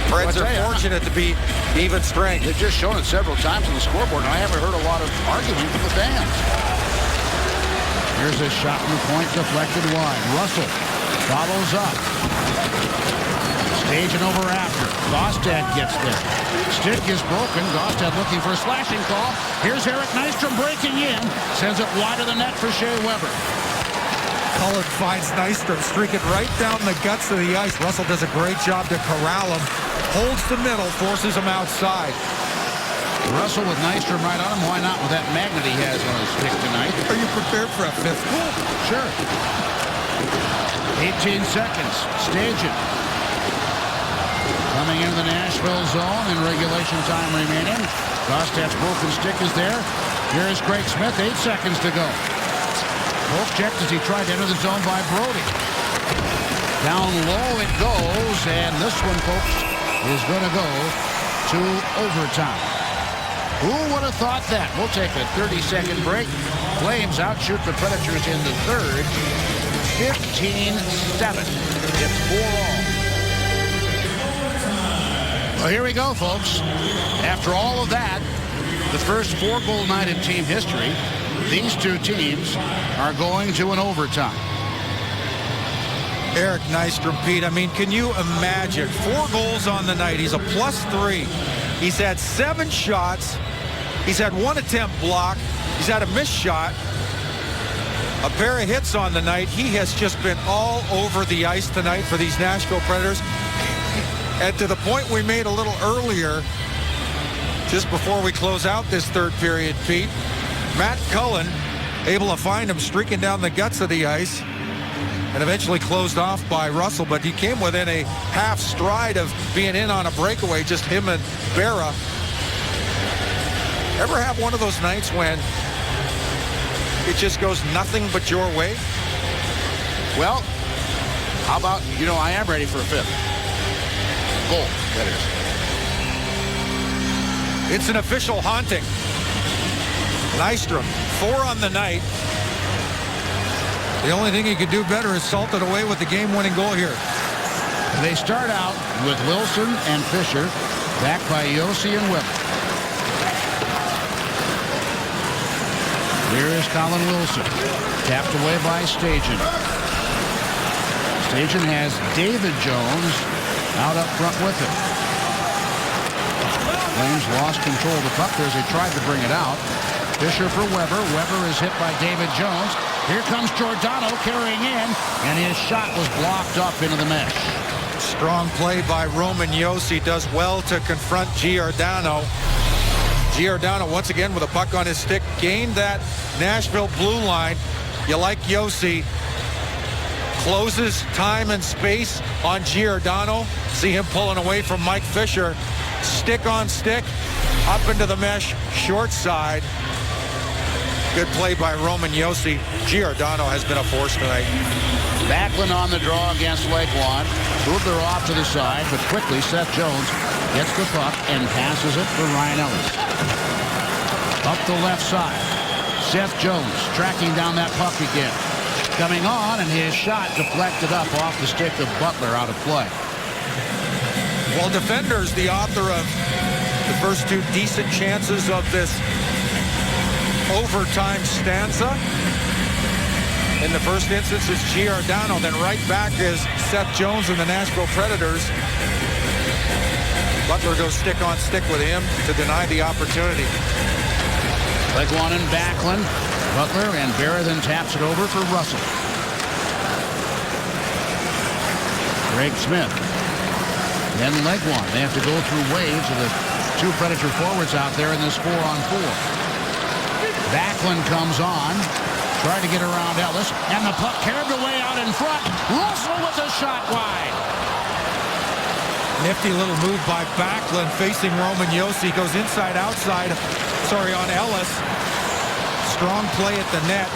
Preds are fortunate to be even strength. They've just shown it several times on the scoreboard, and I haven't heard a lot of argument from the fans. Here's a shot from the point, deflected wide. Russell follows up. Stajan over after. Gostad gets there. Stick is broken. Gostad looking for a slashing call. Here's Eric Nystrom breaking in. Sends it wide of the net for Shea Weber. Cullen finds Nystrom streaking right down the guts of the ice. Russell does a great job to corral him. Holds the middle, forces him outside. Russell with Nystrom right on him. Why not with that magnet he has on his stick tonight? Are you prepared for a 5th goal? Sure. 18 seconds. Stajan coming into the Nashville zone in regulation time remaining. Gostad's broken stick is there. Here is Craig Smith. 8 seconds to go. Poke checked as he tried to enter the zone by Brody. Down low it goes, and this one, folks, is going to go to overtime. Who would have thought that? We'll take a 30-second break. Flames outshoot the Predators in the third. 15-7. It's 4-all. Well, here we go, folks. After all of that, the first 4-goal night in team history, these two teams are going to an overtime. Eric Nystrom, Pete. I mean, can you imagine? 4 goals on the night. He's a +3. He's had 7 shots. He's had 1 attempt block. He's had a missed shot. A pair of hits on the night. He has just been all over the ice tonight for these Nashville Predators. And to the point we made a little earlier, just before we close out this third period, Pete, Matt Cullen able to find him streaking down the guts of the ice and eventually closed off by Russell, but he came within a half stride of being in on a breakaway, just him and Berra. Ever have one of those nights when it just goes nothing but your way? Well, how about, I am ready for a 5th goal, that is. It's an official haunting. Nystrom, 4 on the night. The only thing he could do better is salt it away with the game-winning goal here. They start out with Wilson and Fisher, backed by Josi and Weber. Here is Colin Wilson, tapped away by Stajan. Stajan has David Jones out up front with him. Flames lost control of the puck there as they tried to bring it out. Fisher for Weber. Weber is hit by David Jones. Here comes Giordano carrying in, and his shot was blocked up into the mesh. Strong play by Roman Josi. Does well to confront Giordano. Giordano once again with a puck on his stick. Gained that Nashville blue line. You like Josi. Closes time and space on Giordano. See him pulling away from Mike Fisher. Stick on stick. Up into the mesh. Short side. Good play by Roman Josi. Giordano has been a force tonight. Backlund on the draw against Lakewan. Bubler off to the side, but quickly Seth Jones gets the puck and passes it for Ryan Ellis. Up the left side. Seth Jones tracking down that puck again. Coming on, and his shot deflected up off the stick of Butler out of play. Well, defenders, the author of the first 2 decent chances of this overtime stanza. In the first instance, it's Giordano. Then right back is Seth Jones and the Nashville Predators. Butler goes stick on stick with him to deny the opportunity. Lakewan and Backlund. Butler and Berra then taps it over for Russell. Craig Smith. Then Lakewan. They have to go through waves of the 2 Predator forwards out there in this 4-on-4. Backlund comes on, trying to get around Ellis, and the puck carried away out in front. Russell with a shot wide. Nifty little move by Backlund facing Roman Josi. Goes inside, outside. Sorry, on Ellis. Strong play at the net.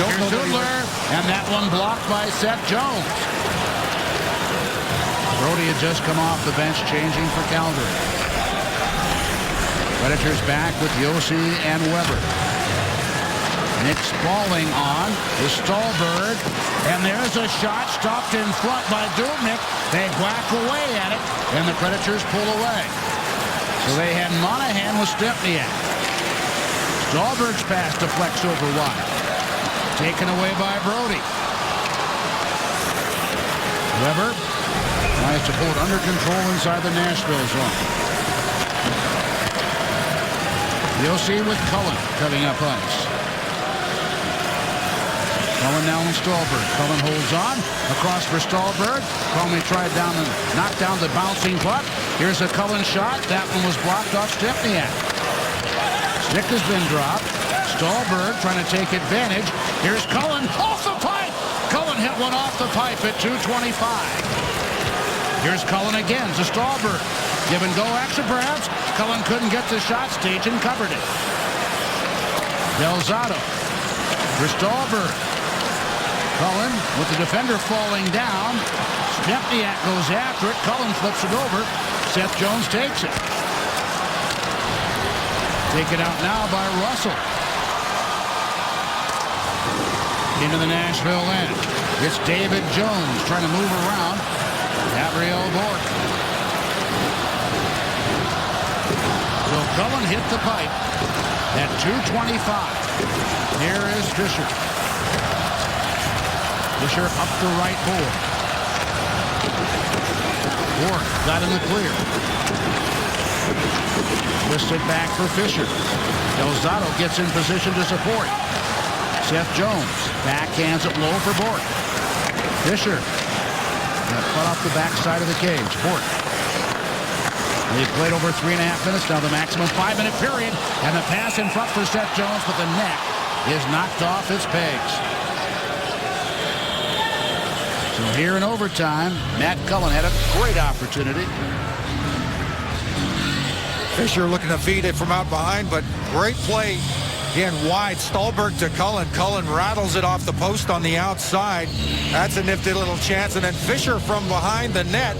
Here's Dudler, and that one blocked by Seth Jones. Brody had just come off the bench changing for Calgary. Predators back with Josi and Weber. Nick Spaulding on to Stallberg, and there's a shot stopped in front by Dubnyk. They whack away at it, and the Predators pull away. So they had Monahan with Stepniak. Stallberg's pass deflects over wide. Taken away by Brody. Weber tries to pull it under control inside the Nashville zone. Josi with Cullen coming up ice. Cullen now in Stallberg. Cullen holds on. Across for Stallberg. Comey tried knock down the bouncing puck. Here's a Cullen shot. That one was blocked off Stepniak. Stick has been dropped. Stallberg trying to take advantage. Here's Cullen off the pipe. Cullen hit one off the pipe at 2:25. Here's Cullen again to Stallberg. Give and go action perhaps. Cullen couldn't get the shot. Stajan covered it. Delzato for Stallberg. Cullen with the defender falling down. Stepniak goes after it. Cullen flips it over. Seth Jones takes it. Taken out now by Russell. Into the Nashville end. It's David Jones trying to move around. Gabriel Bork. So Cullen hit the pipe at 2:25. Here is Fisher. Fisher up the right board. Bourque got in the clear. Twisted back for Fisher. Del Zotto gets in position to support. Seth Jones backhands it low for Bourque. Fisher got cut off the backside of the cage. Bourque. They've played over 3.5 minutes now, the maximum 5-minute period, and the pass in front for Seth Jones, but the net is knocked off its pegs. So here in overtime, Matt Cullen had a great opportunity. Fisher looking to feed it from out behind, but great play again wide. Stallberg to Cullen. Cullen rattles it off the post on the outside. That's a nifty little chance. And then Fisher from behind the net.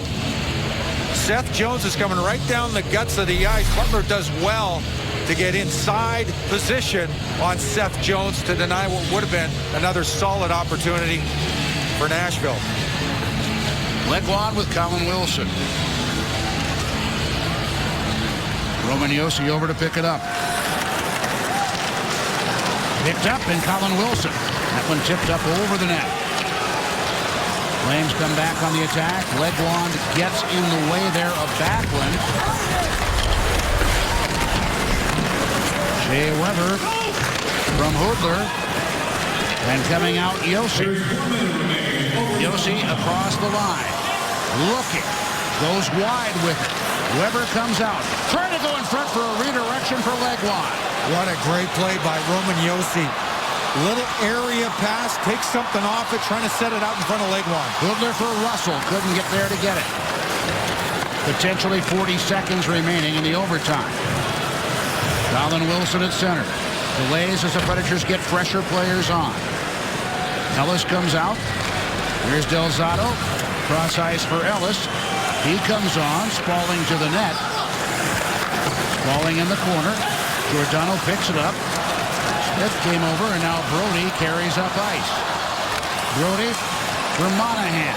Seth Jones is coming right down the guts of the ice. Butler does well to get inside position on Seth Jones to deny what would have been another solid opportunity for Nashville. Legwand with Colin Wilson. Roman Josi over to pick it up. Picked up in Colin Wilson. That one tipped up over the net. Flames come back on the attack. Legwand gets in the way there of Backlund. Shea Weber from Hoodler. And coming out, Josi. Josi across the line. Looking. Goes wide with it. Weber comes out. Trying to go in front for a redirection for Legwand. What a great play by Roman Josi. Little area pass, takes something off it, trying to set it out in front of Legwand. Hoodler for Russell. Couldn't get there to get it. Potentially 40 seconds remaining in the overtime. Colin Wilson at center. Delays as the Predators get fresher players on. Ellis comes out. Here's Del Zotto. Cross ice for Ellis. He comes on. Spaulding to the net. Spaulding in the corner. Giordano picks it up. Smith came over, and now Brody carries up ice. Brody for Monahan.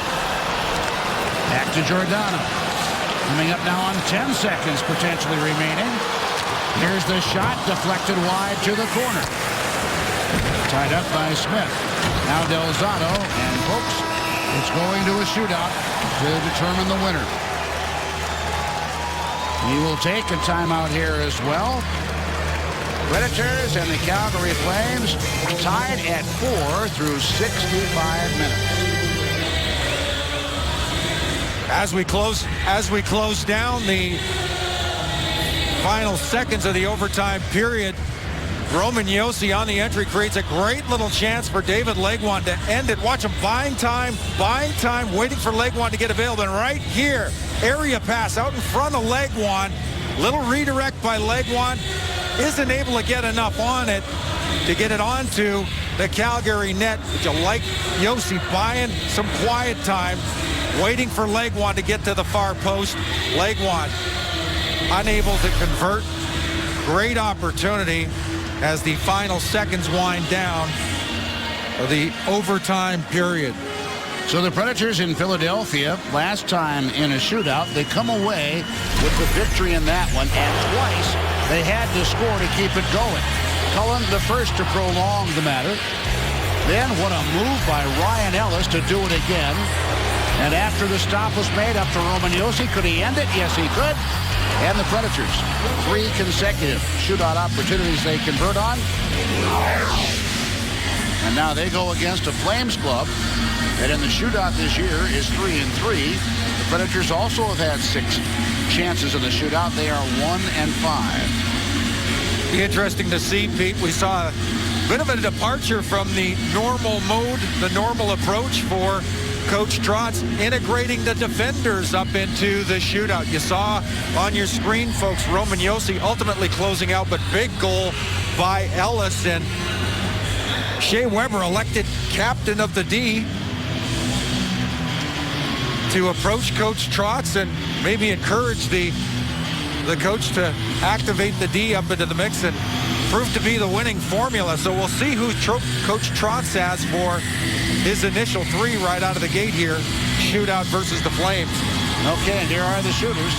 Back to Giordano. Coming up now on 10 seconds potentially remaining. Here's the shot, deflected wide to the corner. Tied up by Smith. Now Del Zotto, and folks, it's going to a shootout to determine the winner. We will take a timeout here as well. Predators and the Calgary Flames tied at 4 through 65 minutes. As we close down the final seconds of the overtime period, Roman Josi on the entry creates a great little chance for David Legwand to end it. Watch him buying time, waiting for Legwand to get available. And right here, area pass out in front of Legwand. Little redirect by Legwand. Isn't able to get enough on it to get it onto the Calgary net. Would you like Josi buying some quiet time, waiting for Legwand to get to the far post? Legwand unable to convert. Great opportunity as the final seconds wind down of the overtime period. So the Predators in Philadelphia, last time in a shootout, they come away with the victory in that one, and twice they had to score to keep it going. Cullen, the first to prolong the matter. Then what a move by Ryan Ellis to do it again. And after the stop was made up to Roman Josi, could he end it? Yes, he could. And the Predators, 3 consecutive shootout opportunities they convert on. And now they go against a Flames club that in the shootout this year is 3-3. The Predators also have had 6 chances in the shootout. They are 1-5. Be interesting to see, Pete. We saw a bit of a departure from the normal mode, the normal approach for Coach Trotz, integrating the defenders up into the shootout. You saw on your screen, folks, Roman Josi ultimately closing out, but big goal by Ellis. And Shea Weber elected captain of the D to approach Coach Trotz and maybe encourage the coach to activate the D up into the mix and prove to be the winning formula. So we'll see who Coach Trotz has for his initial 3 right out of the gate here. Shootout versus the Flames. Okay, and here are the shooters.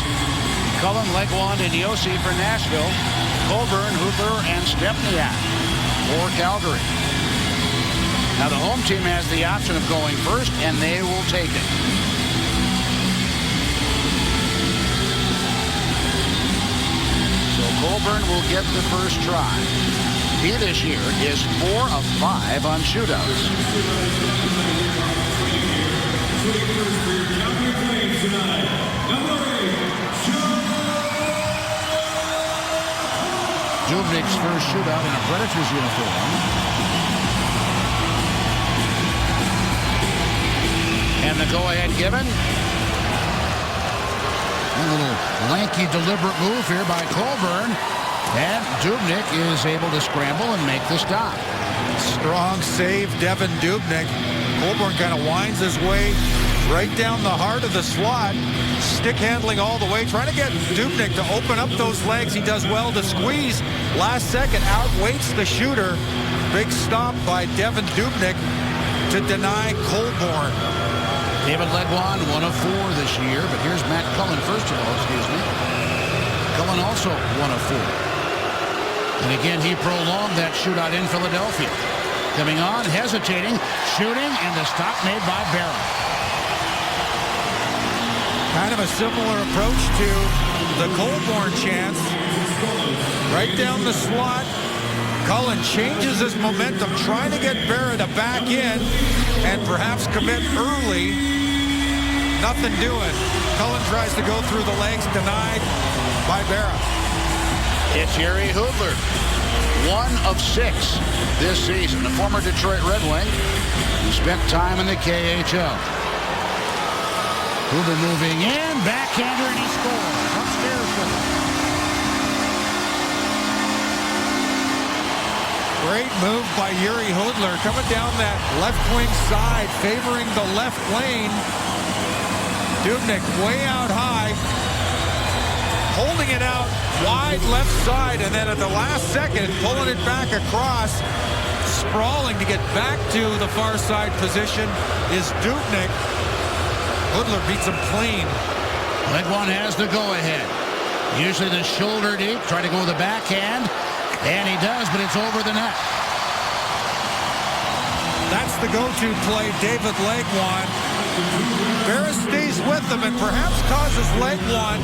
Cullen, Legwand, and Josi for Nashville. Colburn, Hooper, and Stepniak for Calgary. Now the home team has the option of going first, and they will take it. Colburn will get the first try. He this year is 4 of 5 on shootouts. Dubnyk's first shootout in a Predators uniform. And the go-ahead given. A little lanky, deliberate move here by Colburn. And Dubnyk is able to scramble and make the stop. Strong save, Devan Dubnyk. Colburn kind of winds his way right down the heart of the slot. Stick handling all the way, trying to get Dubnyk to open up those legs. He does well to squeeze. Last second, outweights the shooter. Big stop by Devan Dubnyk to deny Colburn. David Legwand, 1 of 4 this year, but here's Matt Cullen first of all, Cullen also 1 of 4. And again, he prolonged that shootout in Philadelphia. Coming on, hesitating, shooting, and the stop made by Barron. Kind of a similar approach to the Colburn chance. Right down the slot. Cullen changes his momentum, trying to get Barron to back in and perhaps commit early. Nothing doing. Cullen tries to go through the legs, denied by Barron. It's Jiri Hudler, 1 of 6 this season. The former Detroit Red Wing who spent time in the KHL. Hudler moving in, backhander, and he scores. Upstairs with it. Great move by Jiri Hudler, coming down that left wing side, favoring the left lane. Dubnyk way out high, holding it out wide left side, and then at the last second, pulling it back across, sprawling to get back to the far side position is Dubnyk. Hudler beats him clean. Legwand has the go-ahead. Usually the shoulder deep, try to go with the backhand, and he does, but it's over the net. That's the go-to play, David Legwand. Barron stays with him and perhaps causes Legwand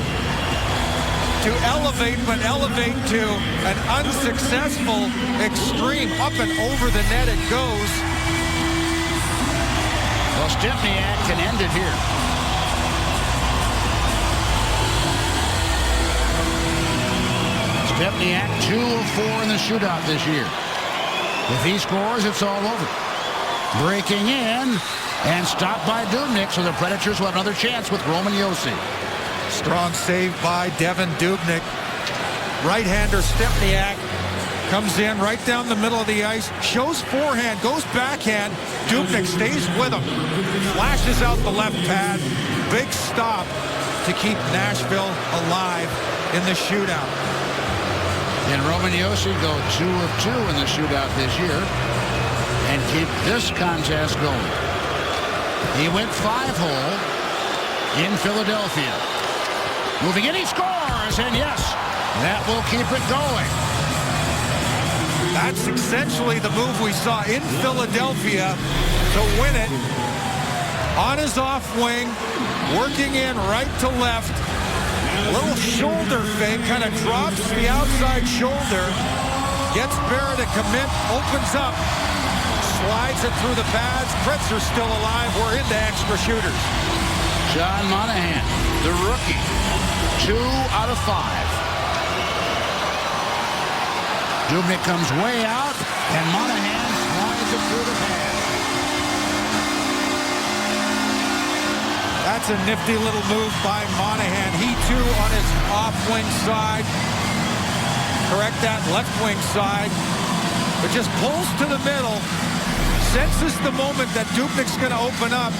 to elevate, but elevate to an unsuccessful extreme. Up and over the net it goes. Well, Stempniak can end it here. Stempniak 2 of 4 in the shootout this year. If he scores, it's all over. Breaking in and stopped by Dubnyk, so the Predators will have another chance with Roman Josi. Strong save by Devan Dubnyk. Right-hander Stempniak comes in right down the middle of the ice, shows forehand, goes backhand. Dubnyk stays with him, flashes out the left pad. Big stop to keep Nashville alive in the shootout. And Roman Josi go 2 of 2 in the shootout this year and keep this contest going. He went 5-hole in Philadelphia. Moving in, he scores, and yes, that will keep it going. That's essentially the move we saw in Philadelphia to win it. On his off wing, working in right to left. Little shoulder fake, kind of drops the outside shoulder. Gets Barron to commit, opens up. Slides it through the pads. Preds are still alive. We're into extra shooters. Sean Monahan, the rookie, 2 out of 5. Dubnyk comes way out, and Monahan slides it through the pads. That's a nifty little move by Monahan. He too on his off-wing side. Correct that left wing side. But just pulls to the middle. Senses the moment that Dubnyk's going to open up.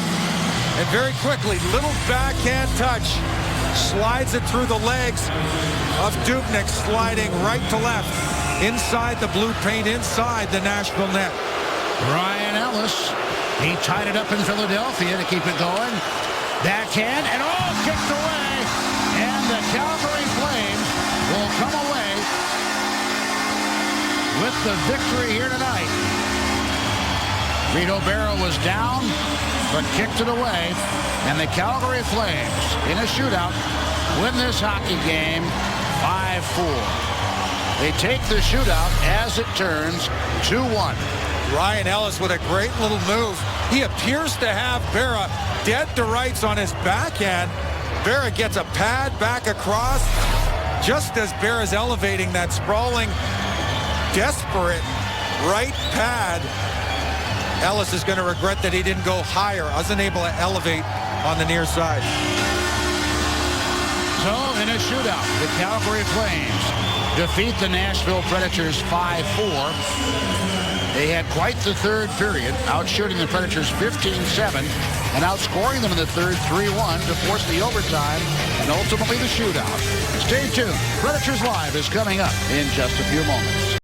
And very quickly, little backhand touch. Slides it through the legs of Dubnyk, sliding right to left. Inside the blue paint, inside the Nashville net. Ryan Ellis, he tied it up in Philadelphia to keep it going. Backhand, and all kicked away. And the Calgary Flames will come away with the victory here tonight. Vito Barra was down, but kicked it away. And the Calgary Flames, in a shootout, win this hockey game 5-4. They take the shootout as it turns 2-1. Ryan Ellis with a great little move. He appears to have Berra dead to rights on his backhand. Berra gets a pad back across. Just as Berra's elevating that sprawling, desperate right pad, Ellis is going to regret that he didn't go higher. Wasn't able to elevate on the near side. So in a shootout, the Calgary Flames defeat the Nashville Predators 5-4. They had quite the third period, outshooting the Predators 15-7 and outscoring them in the third 3-1 to force the overtime and ultimately the shootout. Stay tuned. Predators Live is coming up in just a few moments.